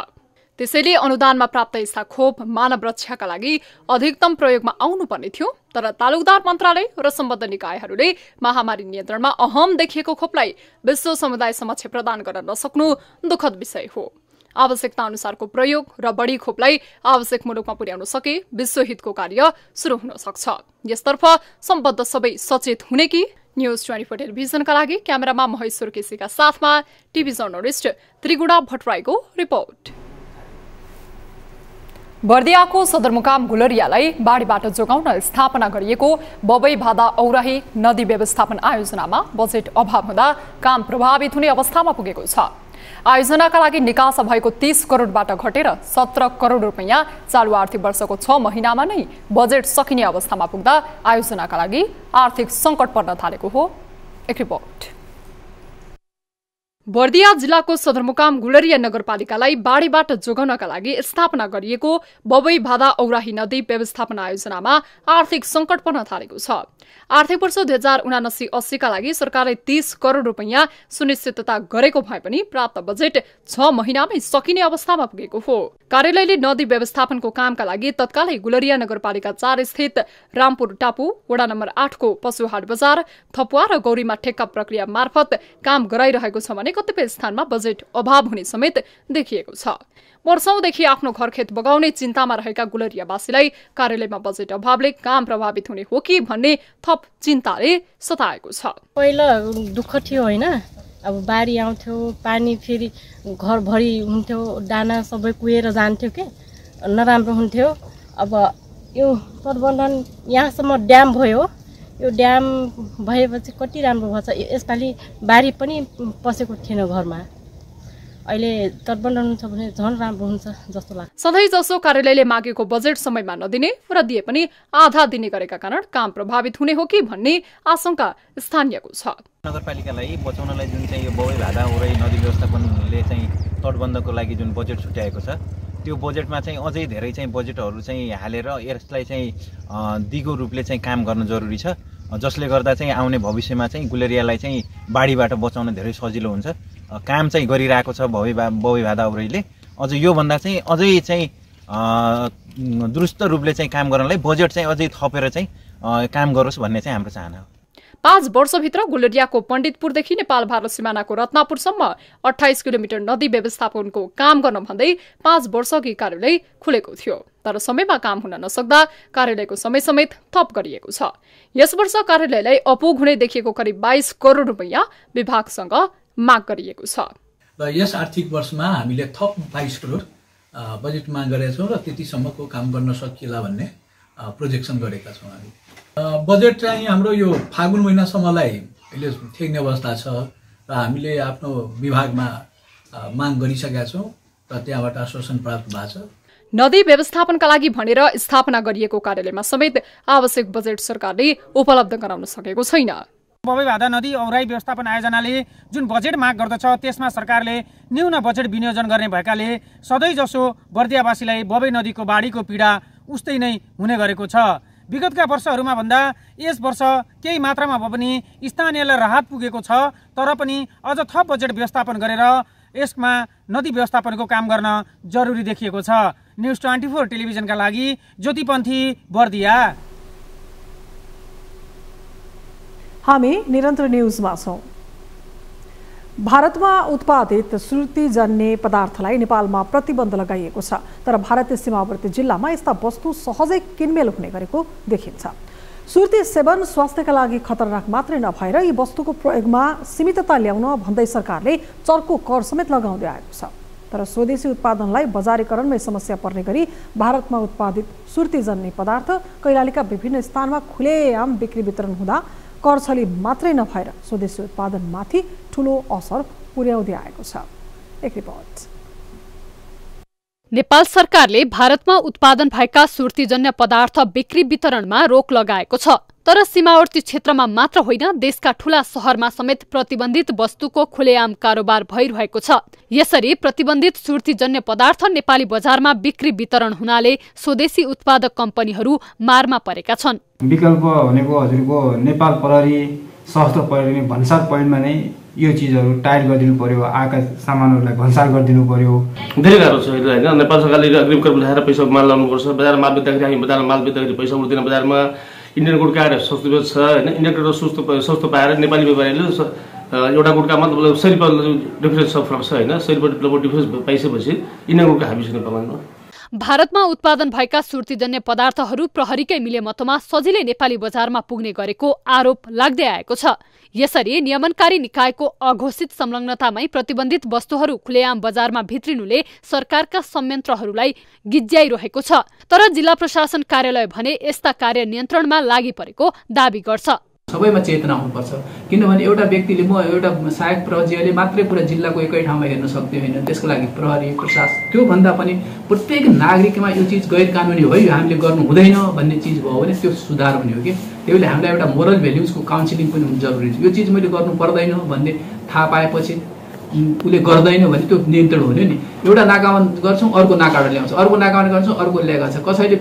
त्यसैले अनुदानमा प्राप्त यस्ता खोप मानव रक्षाका लागि अधिकतम प्रयोगमा आउनुपर्ने थियो, तर तालुकदार मन्त्रालय र सम्बद्ध निकायहरूले महामारी नियन्त्रणमा अहम देखिएको खोपलाई विश्व समुदाय समक्ष प्रदान गर्न नसक्नु दुःखद विषय हो। आवश्यकता अनुसारको प्रयोग र बढी खोपलाई आवश्यक मुलुकमा पुर्याउन सके विश्वहितको कार्य सुरु हुन सक्छ। यसतर्फ सम्बद्ध सबै सचेत हुने कि। न्युज 24 टेलिभिजनका लागि क्यामेरामा महेश्वर केसीका साथमा टिभी जर्नलिस्ट त्रिगुणा भट्टराईको रिपोर्ट। बर्दियाको सदरमुकाम गुलरियालाई बाढीबाट जोगाउन स्थापना गरिएको बबई भादा औराही नदी व्यवस्थापन आयोजनामा बजेट अभाव हुँदा काम प्रभावित हुने अवस्थामा पुगेको छ। आयोजनाका लागि निकासा भएको 30 करोडबाट घटेर 17 करोड रुपैयाँ चालु आर्थिक वर्षको 6 महिनामा नै बजेट सकिने अवस्थामा पुग्दा आयोजनाका लागि आर्थिक सङ्कट पर्न थालेको हो। एक रिपोर्ट। बर्दिया जिल्लाको सदरमुकाम गुलरिया नगरपालिकालाई बाढीबाट जोगाउनका लागि स्थापना गरिएको बबई भादा औराही नदी व्यवस्थापन आयोजनामा आर्थिक संकट पर्न थालेको छ। आर्थिक वर्ष 2079-80 का लागि सरकारले 30 करोड रुपैयाँ सुनिश्चितता गरेको भए पनि प्राप्त बजेट 6 महिनामै सकिने अवस्थामा पुगेको हो। कार्यालयले नदी व्यवस्थापनको कामका लागि तत्कालै गुलरिया नगरपालिका 4 स्थित रामपुर टापु वडा नम्बर 8 को पशुहाट बजार थपुवा र गौरीमा ठेक्का प्रक्रिया मार्फत काम गराइरहेको छ भने कतिपय स्थानमा बजेट अभाव हुने समेत देखिएको छ। वर्षौंदेखि आफ्नो घरखेत बगाउने चिन्तामा रहेका गुलरियावासीलाई कार्यालयमा बजेट अभावले काम प्रभावित हुने हो कि भन्ने थप चिन्ताले सताएको छ। पहिला दुःख थियो हैन, अब बाढी आउँथ्यो, पानी फेरि घरभरि हुन्थ्यो, दाना सबै कुहेर जान्थ्यो के नराम्रो हुन्थ्यो। अब यो तटबन्धन यहाँसम्म ड्याम भयो, यो ड्याम भएपछि कति राम्रो भएछ। यसपालि बाढी पनि पसेको थिएन घरमा, अहिले तटबन्धन हुन्छ भने झन् राम्रो हुन्छ जस्तो लाग्छ। सधैँ जसो कार्यालयले मागेको बजेट समयमा नदिने र दिए पनि आधा दिने गरेका कारण काम प्रभावित हुने हो कि भन्ने आशंका स्थानीयको छ। नगरपालिकालाई बचाउनलाई जुन चाहिँ यो बबई भादा औराही नदी व्यवस्थापनले चाहिँ तटबन्धको लागि जुन बजेट छुट्याएको छ त्यो बजेटमा चाहिँ अझै धेरै चाहिँ बजेटहरू चाहिँ हालेर यसलाई चाहिँ दिगो रूपले चाहिँ काम गर्न जरुरी छ, जसले गर्दा चाहिँ आउने भविष्यमा चाहिँ गुलेरियालाई चाहिँ बाढीबाट बचाउन धेरै सजिलो हुन्छ। काम चाहिँ गरिरहेको छ बबई भादा औराहीले, अझ योभन्दा चाहिँ अझै चाहिँ दुरुस्त रूपले चाहिँ काम गर्नलाई बजेट चाहिँ अझै थपेर चाहिँ काम गरोस् भन्ने चाहिँ हाम्रो चाहना हो। 5 वर्षभित्र गुलरियाको पण्डितपुरदेखि नेपाल भारत सिमानाको रत्नापुरसम्म 28 किलोमिटर नदी व्यवस्थापनको काम गर्न भन्दै 5 वर्षअघि कार्यालय खुलेको थियो, तर समयमा काम हुन नसक्दा कार्यालयको समय समेत थप गरिएको छ। यस वर्ष कार्यालयलाई अपुग हुने देखिएको करिब 22 करोड रुपैयाँ विभागसँग माग गरिएको छ। र यस आर्थिक वर्षमा हामीले थप 22 करोड बजेट माग गरेका छौँ र त्यतिसम्मको काम गर्न सकिएला भन्ने प्रोजेक्सन गरेका छौँ हामी। बजेट चाहिँ हाम्रो यो फागुन महिनासम्मलाई अहिले ठेक्ने अवस्था छ र हामीले आफ्नो विभागमा माग गरिसकेका छौँ र त्यहाँबाट आश्वासन प्राप्त भएको छ। नदी व्यवस्थापनका लागि भनेर स्थापना गरिएको कार्यालयमा समेत आवश्यक बजेट सरकारले उपलब्ध गराउन सकेको छैन। बबई भादा नदी औराही व्यवस्थापन आयोजनाले जुन बजेट माग गर्दछ त्यसमा सरकारले न्यून बजेट विनियोजन गर्ने भएकाले सधैँ जसो बर्दियावासीलाई बबई नदीको बाढीको पीडा उस्तै नै हुने गरेको छ। विगतका वर्षहरूमा भन्दा यस वर्ष केही मात्रामा भए पनि स्थानीयलाई राहत पुगेको छ, तर पनि अझ थप बजेट व्यवस्थापन गरेर यसमा नदी व्यवस्थापनको काम गर्न जरुरी देखिएको छ। न्युज 24 टेलिभिजनका लागि ज्योतिपन्थी, बर्दिया। हामी निरन्तर न्युजमा छौं। भारतमा उत्पादित सुर्तीजन्य पदार्थलाई नेपालमा प्रतिबन्ध लगाइएको छ, तर भारतीय सीमावर्ती जिल्लामा यस्ता वस्तु सहजै किनमेल हुने गरेको देखिन्छ। सुर्ती सेवन स्वास्थ्यका लागि खतरनाक मात्रै नभएर यी वस्तुको प्रयोगमा सीमितता ल्याउन भन्दै सरकारले चर्को कर समेत लगाउँदै आएको छ। तर स्वदेशी उत्पादनलाई बजारीकरणमै समस्या पर्ने गरी भारतमा उत्पादित सुर्तीजन्य पदार्थ कैलालीका विभिन्न स्थानमा खुलेआम बिक्री वितरण हुँदा करछली मात्रै नभएर स्वदेशी उत्पादनमाथि ठूलो असर पुर्याउँदै आएको छ। एक रिपोर्ट। नेपाल सरकारले भारतमा उत्पादन भएका सुर्तीजन्य पदार्थ बिक्री वितरणमा रोक लगाएको छ, तर सीमावर्ती क्षेत्रमा मात्र होइन देशका ठूला शहरमा समेत प्रतिबन्धित वस्तुको खुलेआम कारोबार भइरहेको छ। यसरी प्रतिबन्धित सुर्तीजन्य पदार्थ नेपाली बजारमा बिक्री वितरण हुनाले स्वदेशी उत्पादक कम्पनीहरू मारमा परेका छन्। विकल्प भनेको हजुरको नेपाल प्रहरी, सशस्त्र प्रहरी भन्सार पोइन्टमा नै यो चिजहरू टायर गरिदिनु पर्यो, आएका सामानहरूलाई भन्सार गरिदिनु पर्यो। धेरै गाह्रो छ होइन। नेपाल सरकारले अग्रिम कर बुझाएर पैसा माल लाउनुपर्छ, बजारमा माल बेच्दाखेरि हामी बजारमा माल बेच्दाखेरि पैसा उठ्दैन, बजारमा इन्डियन गुड्का आएर सस्तो छ होइन। इन्डियन गुड्का सस्तो पाएर नेपाली व्यापारीले एउटा गुड्कामा मतलब 100 रुपियाँ डिफरेन्स फरक छ होइन। 100 रुपियाँ डिफरेन्स पाइसकेपछि इन्डियन गुड्का हामी छैन पाउँदैन। भारतमा उत्पादन भएका सुर्तीजन्य पदार्थहरू प्रहरीकै मिलेमतोमा सजिलै नेपाली बजारमा पुग्ने गरेको आरोप लाग्दै आएको छ। यसरी नियमनकारी निकायको अघोषित संलग्नतामै प्रतिबन्धित वस्तुहरू खुलेआम बजारमा भित्रिनुले सरकारका संयन्त्रहरूलाई गिज्याइरहेको छ, तर जिल्ला प्रशासन कार्यालय भने यस्ता कार्य नियन्त्रणमा लागि परेको दाबी गर्छ। सबैमा चेतना हुनुपर्छ, किनभने एउटा व्यक्तिले म एउटा सहायक प्रहरीले मात्रै पुरा जिल्लाको एकै ठाउँमा हेर्न सक्ने होइन। त्यसको लागि प्रहरी, प्रशासन, त्यो भन्दा पनि प्रत्येक नागरिकमा यो चिज गैर कानुनी हो, यो हामीले गर्नु हुँदैन भन्ने चिज भयो भने त्यो सुधार हुने हो कि। त्यही भएर हामीलाई एउटा मोरल भ्याल्युजको काउन्सिलिङ पनि हुनु जरुरी छ। यो चिज मैले गर्नु पर्दैन भन्ने थाहा पाएपछि उसले गर्दैन भने त्यो नियन्त्रण हुने नि। एउटा नाकामा गर्छौँ अर्को नाकाबाट ल्याउँछ, अर्को नाकामा गर्छौँ अर्को ल्याएको छ, कसैले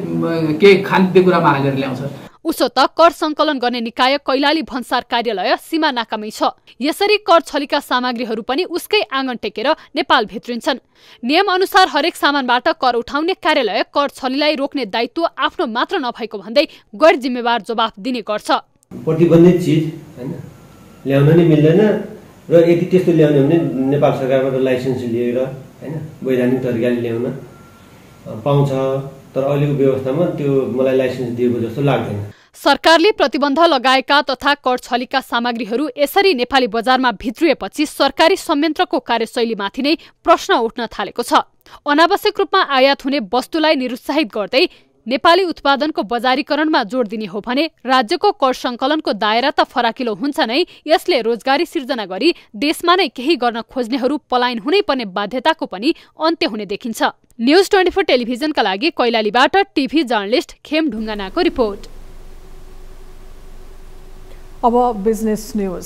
केही खाद्य कुरामा हालेर ल्याउँछ। उसो त कर संकलन गर्ने निकाय कैलाली भन्सार कार्यालय सीमा नाकामै छ। यसरी कर छलीका सामग्रीहरू पनि उसकै आँगन टेकेर नेपाल भित्रिन्छन्। नियम अनुसार हरेक सामानबाट कर उठाउने कार्यालय कर छलीलाई रोक्ने दायित्व आफ्नो मात्र नभएको भन्दै गैर जिम्मेवार जवाफ दिने गर्छ। प्रतिबन्धित चिज हैन ल्याउन नै मिल्दैन र यदि त्यस्तो ल्याउने भने नेपाल सरकारबाट लाइसेन्स लिएर हैन वैधानिक तरिकाले ल्याउन पाउँछ, तर अहिलेको व्यवस्थामा त्यो मलाई लाइसेन्स दिएको जस्तो लाग्दैन। सरकारले प्रतिबन्ध लगाएका तथा कर छलीका सामग्रीहरू यसरी नेपाली बजारमा भित्रिएपछि सरकारी संयन्त्रको कार्यशैलीमाथि नै प्रश्न उठ्न थालेको छ। अनावश्यक रूपमा आयात हुने वस्तुलाई निरुत्साहित गर्दै नेपाली उत्पादनको बजारीकरणमा जोड दिने हो भने राज्यको कर संकलनको दायरा त फराकिलो हुन्छ नै, यसले रोजगारी सिर्जना गरी देशमा नै केही गर्न खोज्नेहरू पलायन हुनै पर्ने बाध्यताको पनि अन्त्य हुने देखिन्छ। न्यूज 24 टेलिभिजनका लागि कैलालीबाट टिभी जर्नलिस्ट खेम ढुङ्गानाको रिपोर्ट। अब बिजनेस न्यूज।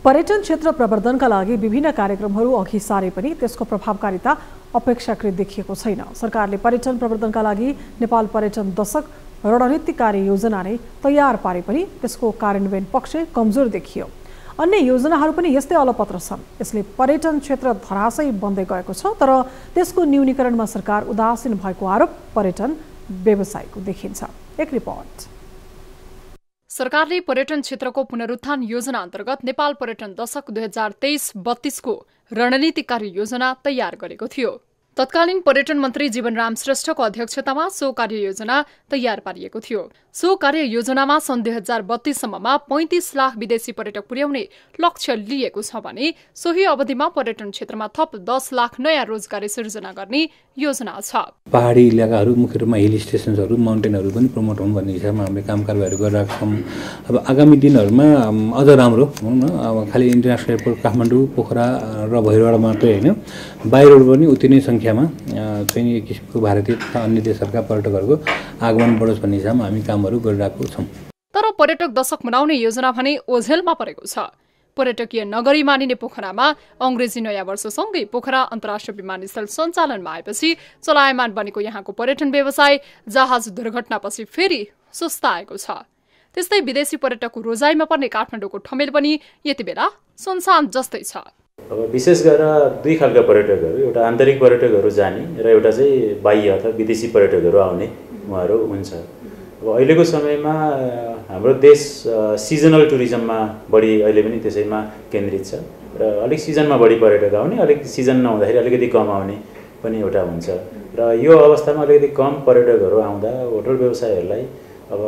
पर्यटन क्षेत्र प्रवर्धनका लागि विभिन्न कार्यक्रमहरू अघि सारे पनि त्यसको प्रभावकारिता अपेक्षाकृत देखिएको छैन। सरकारले पर्यटन प्रवर्धनका लागि नेपाल पर्यटन दशक रणनीतिक कार्ययोजना नै तयार पारे पनि त्यसको कार्यान्वयन पक्ष कमजोर देखियो। अन्य योजनाहरू पनि यस्तै अलपत्र छन्। यसले पर्यटन क्षेत्र धराशयी बन्दै गएको छ, तर त्यसको न्यूनीकरणमा सरकार उदासीन भएको आरोप पर्यटन व्यवसायको देखिन्छ। एक रिपोर्ट। सरकारले पर्यटन क्षेत्रको पुनरुत्थान योजना अन्तर्गत नेपाल पर्यटन दशक 2023-32 को रणनीतिक कार्ययोजना तयार गरेको थियो। तत्कालीन पर्यटन मन्त्री जीवनराम श्रेष्ठको अध्यक्षतामा सो कार्ययोजना तयार पारिएको थियो। सो कार्ययोजनामा सन् 2032 सम्ममा 35 लाख विदेशी पर्यटक पुर्याउने लक्ष्य लिएको छ भने सोही अवधिमा पर्यटन क्षेत्रमा थप 10 लाख नयाँ रोजगारी सिर्जना गर्ने योजना छ। पहाडी इलाकाहरू मुख्य रूपमा हिल स्टेसनहरू माउन्टेनहरू पनि प्रमोट हुन् भन्ने हिसाबमा हामीले काम कारबाहीहरू गरिरहेका छौँ। अब आगामी दिनहरूमा अझ राम्रो भनौँ न, अब खालि इन्टरनेसनल एयरपोर्ट काठमाडौँ, पोखरा र भैरवाडा मात्रै होइन, बाहिरबाट पनि उति नै सङ्ख्यामा चाहिँ एक किसिमको भारतीय तथा अन्य देशहरूका पर्यटकहरूको आगमन बढोस् भन्ने हिसाबमा हामी कामहरू गरिरहेको छौँ। तर पर्यटक दशक मनाउने योजना भने ओझेलमा परेको छ। पर्यटकीय नगरी मानिने पोखरामा अंग्रेजी नयाँ वर्षसँगै पोखरा अन्तर्राष्ट्रिय विमानस्थल सञ्चालनमा आएपछि चलायमान बनेको यहाँको पर्यटन व्यवसाय जहाज दुर्घटनापछि फेरि सुस्ताएको छ। त्यस्तै विदेशी पर्यटकको रोजाइमा पर्ने काठमाडौँको ठमेल पनि यति बेला सुनसान जस्तै छ। अब विशेष गरेर दुई खालका पर्यटकहरू, एउटा आन्तरिक पर्यटकहरू जाने र एउटा चाहिँ बाह्य अथवा विदेशी पर्यटकहरू आउने उहाँहरू हुन्छ। अब अहिलेको समयमा हाम्रो देश सिजनल टुरिज्ममा बढी अहिले पनि त्यसैमा केन्द्रित छ र अलिक सिजनमा बढी पर्यटक आउने, अलिक सिजन नहुँदाखेरि अलिकति कम आउने पनि एउटा हुन्छ। र यो अवस्थामा अलिकति कम पर्यटकहरू आउँदा होटल व्यवसायहरूलाई अब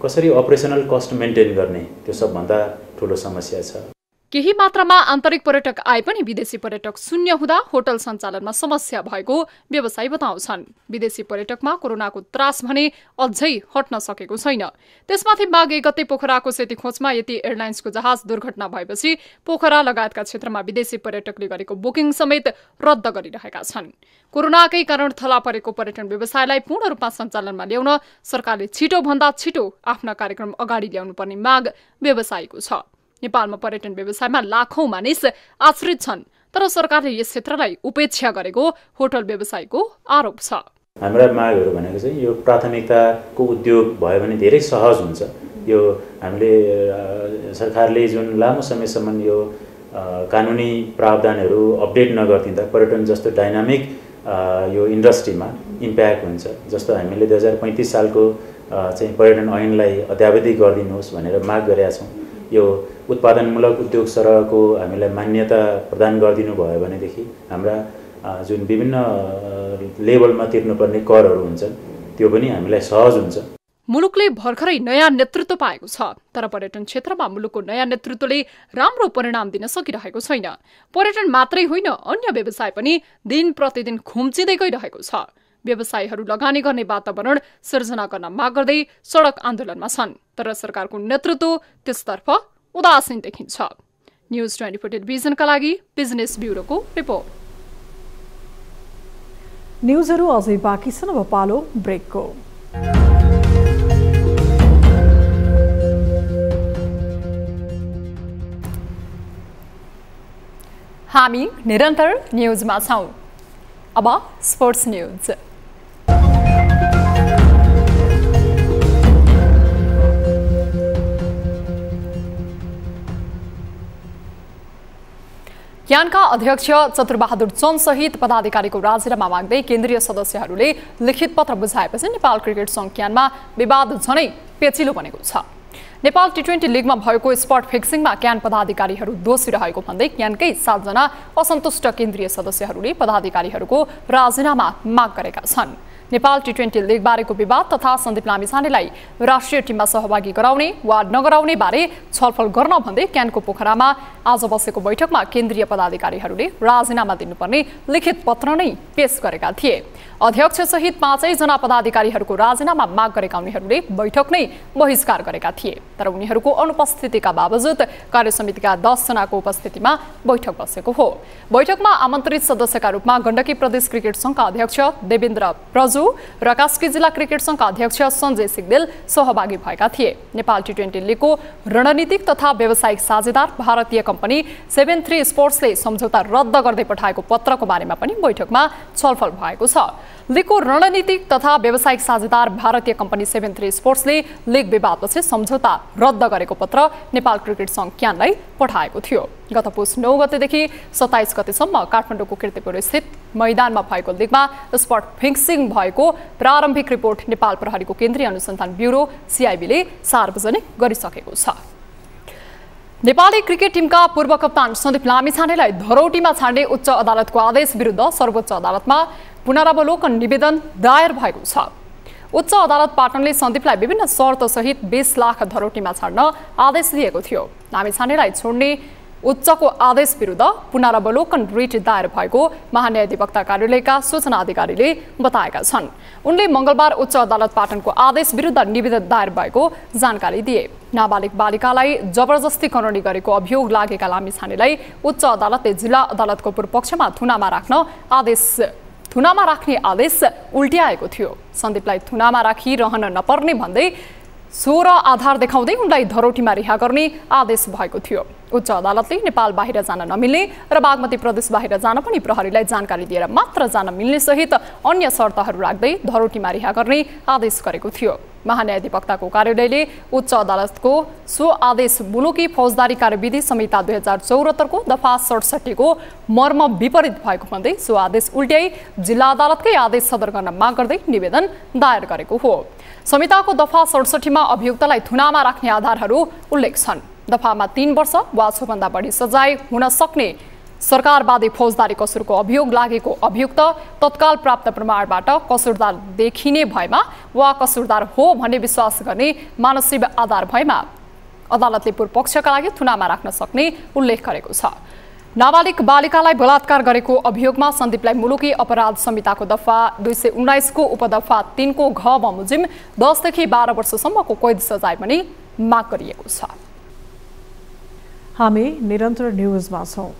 कसरी अपरेसनल कस्ट मेन्टेन गर्ने त्यो सबभन्दा ठुलो समस्या छ। केही मात्रामा आन्तरिक पर्यटक आए पनि विदेशी पर्यटक शून्य हुँदा होटल सञ्चालनमा समस्या भएको व्यवसायी बताउँछन्। विदेशी पर्यटकमा कोरोनाको त्रास भने अझै हट्न सकेको छैन। त्यसमाथि माघ 1 गते पोखराको सेतीखोचमा यति एयरलाइन्सको जहाज दुर्घटना भएपछि पोखरा लगायतका क्षेत्रमा विदेशी पर्यटकले गरेको बुकिङ समेत रद्द गरिरहेका छन्। कोरोनाकै कारण थला परेको पर्यटन व्यवसायलाई पूर्ण रूपमा सञ्चालनमा ल्याउन सरकारले छिटोभन्दा छिटो आफ्ना कार्यक्रम अगाडि ल्याउनु पर्ने माग व्यवसायीको छ। नेपालमा पर्यटन व्यवसायमा लाखौं मानिस आश्रित छन्, तर सरकारले यस क्षेत्रलाई उपेक्षा गरेको होटल व्यवसायको आरोप छ। हाम्रा मागहरू भनेको चाहिँ यो प्राथमिकताको उद्योग भयो भने धेरै सहज हुन्छ। यो हामीले सरकारले जुन लामो समयसम्म यो कानुनी प्रावधानहरू अपडेट नगरिदिँदा पर्यटन जस्तो डाइनामिक यो इन्डस्ट्रीमा इम्प्याक्ट हुन्छ। जस्तो हामीले 2035 सालको चाहिँ पर्यटन ऐनलाई अद्यावधि गरिदिनुहोस् भनेर माग गरेका छौँ। यो उत्पादनमूलक उद्योग सरहको हामीलाई मान्यता प्रदान गरिदिनु भयो भनेदेखि हाम्रा जुन विभिन्न लेभलमा तिर्नुपर्ने करहरू हुन्छन् त्यो पनि हामीलाई सहज हुन्छ। मुलुकले भर्खरै नयाँ नेतृत्व पाएको छ, तर पर्यटन क्षेत्रमा मुलुकको नयाँ नेतृत्वले राम्रो परिणाम दिन सकिरहेको छैन। पर्यटन मात्रै होइन, अन्य व्यवसाय पनि दिन प्रतिदिन खुम्चिँदै गइरहेको छ। व्यवसायीहरू लगानी गर्ने वातावरण सिर्जना गर्न माग गर्दै सडक आन्दोलनमा छन्, तर सरकारको नेतृत्व त्यसतर्फ उदासीन देखिन्छ। न्यूज 24 टेलिभिजनका लागि बिजनेस ब्युरोको रिपोर्ट। न्युजहरू अझै बाँकी छन्, अब पालो ब्रेकको। हामी निरन्तर न्युजमा छौं। अब स्पोर्ट्स न्युज। क्यानका अध्यक्ष चतुरबहादुर चन्दसहित पदाधिकारीको राजीनामा माग्दै केन्द्रीय सदस्यहरूले लिखित पत्र बुझाएपछि नेपाल क्रिकेट सङ्घ क्यानमा विवाद झनै पेचिलो बनेको छ। नेपाल टी20 लिगमा भएको स्पट फिक्सिङमा क्यान पदाधिकारीहरू दोषी रहेको भन्दै क्यानकै 7 जना असन्तुष्ट केन्द्रीय सदस्यहरूले पदाधिकारीहरूको राजीनामा माग गरेका छन्। नेपाल टी20 लिग बारेको विवाद तथा सन्दीप लामिछानेलाई राष्ट्रिय टिममा सहभागी गराउने वा नगराउने बारे छलफल गर्न भन्दै क्यानको पोखरामा आज बसेको बैठकमा केन्द्रीय पदाधिकारीहरूले राजीनामा दिनुपर्ने लिखित पत्र नै पेश गरेका थिए। अध्यक्ष सहित 5 जना पदाधिकारीहरूको राजीनामा माग गरेका उनीहरूले बैठक नै बहिष्कार गरेका थिए, तर उनीहरूको अनुपस्थितिका बावजुद कार्यसमितिका 10 जनाको उपस्थितिमा बैठक बसेको हो। बैठकमा आमन्त्रित सदस्यका रूपमा गण्डकी प्रदेश क्रिकेट सङ्घका अध्यक्ष देवेन्द्र प्रजु र कास्की जिल्ला क्रिकेट सङ्घका अध्यक्ष सञ्जय सिगदेल सहभागी भएका थिए। नेपाल टी20 लिगको रणनीतिक तथा व्यावसायिक साझेदार भारतीय कम्पनी 73 स्पोर्ट्सले सम्झौता रद्द गर्दै पठाएको पत्रको बारेमा पनि बैठकमा छलफल भएको छ। लिगको रणनीतिक तथा व्यावसायिक साझेदार भारतीय कम्पनी 73 स्पोर्ट्सले लिग विवादपछि सम्झौता रद्द गरेको पत्र नेपाल क्रिकेट सङ्घ क्यानलाई पठाएको थियो। गत पुस 9 गतेदेखि 27 गतेसम्म काठमाडौँको कीर्तिपुर स्थित मैदानमा भएको लिगमा स्पट फिक्सिङ भएको प्रारम्भिक रिपोर्ट नेपाल प्रहरीको केन्द्रीय अनुसन्धान ब्युरो CIB ले सार्वजनिक गरिसकेको छ। नेपाली क्रिकेट टिमका पूर्व कप्तान सन्दीप लामिछानेलाई धरौटीमा छाड्ने उच्च अदालतको आदेश विरुद्ध सर्वोच्च अदालतमा पुनरावलोकन निवेदन दायर भएको छ। उच्च अदालत पाटनले सन्दीपलाई विभिन्न शर्तसहित 20 लाख धरौटीमा छाड्न आदेश दिएको थियो। लामिछानेलाई छोड्ने उच्चको आदेश विरुद्ध पुनरावलोकन रिट दायर भएको महान्यायाधिवक्ता कार्यालयका सूचना अधिकारीले बताएका छन्। उनले मंगलबार उच्च अदालत पाटनको आदेश विरुद्ध निवेदन दायर भएको जानकारी दिए। नाबालिग बालिकालाई जबरजस्ती करणी गरेको अभियोग लागेका लामिछानेलाई उच्च अदालतले जिल्ला अदालतको पूर्वपक्षमा थुनामा राख्ने आदेश उल्ट्याएको थियो। सन्दीपलाई थुनामा राखिरहन नपर्ने भन्दै 16 आधार देखाउँदै उनलाई धरौटीमा रिहा गर्ने आदेश भएको थियो। उच्च अदालतले नेपाल बाहिर जान नमिल्ने र बागमती प्रदेश बाहिर जान पनि प्रहरीलाई जानकारी दिएर मात्र जान मिल्ने सहित अन्य शर्तहरू राख्दै धरौटीमा रिहा गर्ने आदेश गरेको थियो। महान्यायाधिवक्ताको कार्यालयले उच्च अदालतको सो आदेश मुलुकी फौजदारी कार्यविधि संहिता 2074 को दफा 67 को मर्म विपरीत भएको भन्दै सो आदेश उल्ट्याई जिल्ला अदालतकै आदेश सदर गर्न माग गर्दै निवेदन दायर गरेको हो। संहिताको दफा 67 मा अभियुक्तलाई थुनामा राख्ने आधारहरू उल्लेख छन्। दफामा 3 वर्ष वा सोभन्दा बढी सजाय हुन सक्ने सरकारवादी फौजदारी कसुरको अभियोग लागेको अभियुक्त तत्काल प्राप्त प्रमाणबाट कसुरदार देखिने भएमा वा कसुरदार हो भन्ने विश्वास गर्ने मानसिक आधार भएमा अदालतले पूर्वपक्षका लागि थुनामा राख्न सक्ने उल्लेख गरेको छ। नाबालिग बालिकालाई बलात्कार गरेको अभियोगमा सन्दीपलाई मुलुकी अपराध संहिताको दफा 219 को उपदफा 3 को घ बमोजिम 10 देखि 12 वर्षसम्मको कैद सजाय पनि माग गरिएको छ। हामी निरन्तर न्युजमा छौं।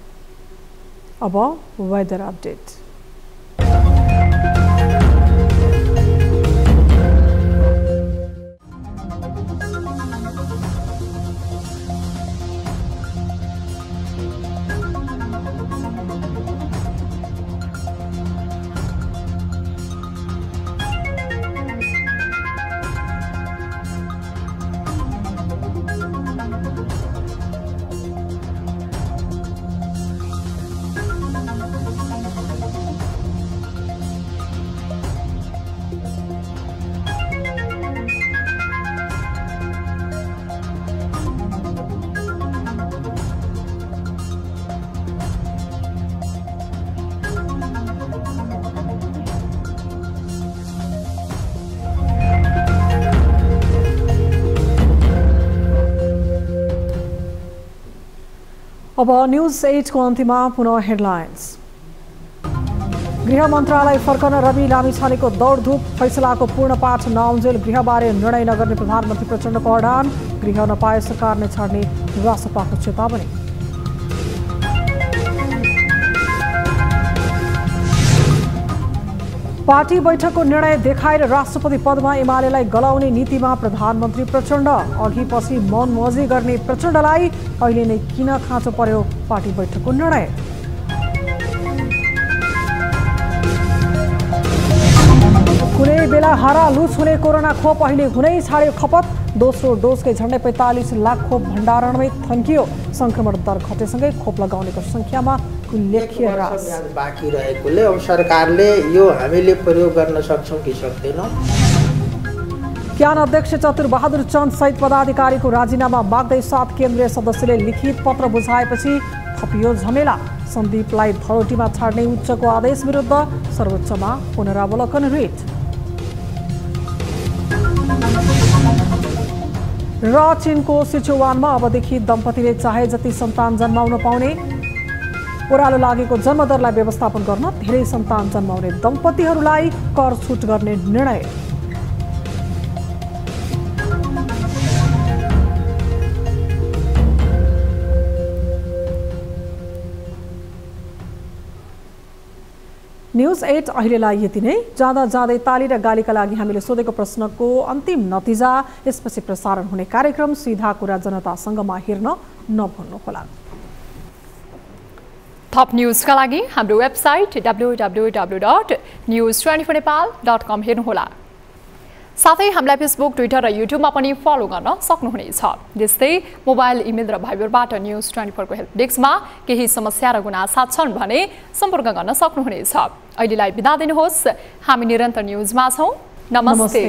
अब वेदर अपडेट। अब न्यूज 8 को अन्त्यमा पुनः हेडलाइन्स। गृह मन्त्रालय फर्कन रवि लामिछानेको दौडधुप, फैसलाको पूर्ण पाठ नआउन्जेल गृहबारे निर्णय नगर्ने प्रधानमन्त्री प्रचण्डको अडान, गृह नपाए सरकार नै छाड्ने रासपाको चेतावनी। पार्टी बैठकको निर्णय देखाएर राष्ट्रपति पदमा एमालेलाई गलाउने नीतिमा प्रधानमन्त्री प्रचण्ड। अघि पछि मौन मौजी गर्ने प्रचण्डलाई अहिले नै किन खाँचो पर्यो पार्टी बैठकको निर्णय। कुनै बेला हरालुस हुने कोरोना खोप अहिले हुनै छाड्यो खपत। दोस्रो डोजकै झन्डै 45 लाख खोप भण्डारणमै थन्कियो। संक्रमण दर घटेसँगै खोप लगाउनेको संख्यामा उल्लेख्य ह्रास। बाँकी रहेकोले अब सरकारले यो हामीले प्रयोग गर्न सक्छौँ कि सक्दैनौँ। क्यान अध्यक्ष चतुरबहादुर चन्द सहित पदाधिकारीको राजीनामा माग्दै 7 केन्द्रीय सदस्यले लिखित पत्र बुझाएपछि थपियो झमेला। सन्दीपलाई धरोटीमा छाड्ने उच्चको आदेश विरुद्ध सर्वोच्चमा पुनरावलोकन रिट। र चीनको सिचुवानमा अबदेखि दम्पतिले चाहे जति सन्तान जन्माउन पाउने। ओह्रालो लागेको जन्मदरलाई व्यवस्थापन गर्न धेरै सन्तान जन्माउने दम्पतिहरूलाई कर छुट गर्ने निर्णय। न्यूज 8 अहिलेलाई यति नै। जाँदा जाँदै ताली र गालीका लागि हामीले सोधेको प्रश्नको अन्तिम नतिजा, यसपछि प्रसारण हुने कार्यक्रम सीधा कुरा जनतासँगमा हेर्न नभुल्नुहोला। थप न्यूजका लागि हाम्रो वेबसाइट www.news24nepal.com हेर्नुहोला। साथै हामीलाई फेसबुक, ट्विटर र युट्युबमा पनि फलो गर्न सक्नुहुनेछ। त्यस्तै मोबाइल, इमेल र भाइबरबाट न्यूज 24 को हेल्प डेस्कमा केही समस्या र गुनासा छन् भने सम्पर्क गर्न सक्नुहुनेछ। अहिलेलाई बिदा दिनुहोस्। हामी निरन्तर न्यूजमा छौं। नमस्ते।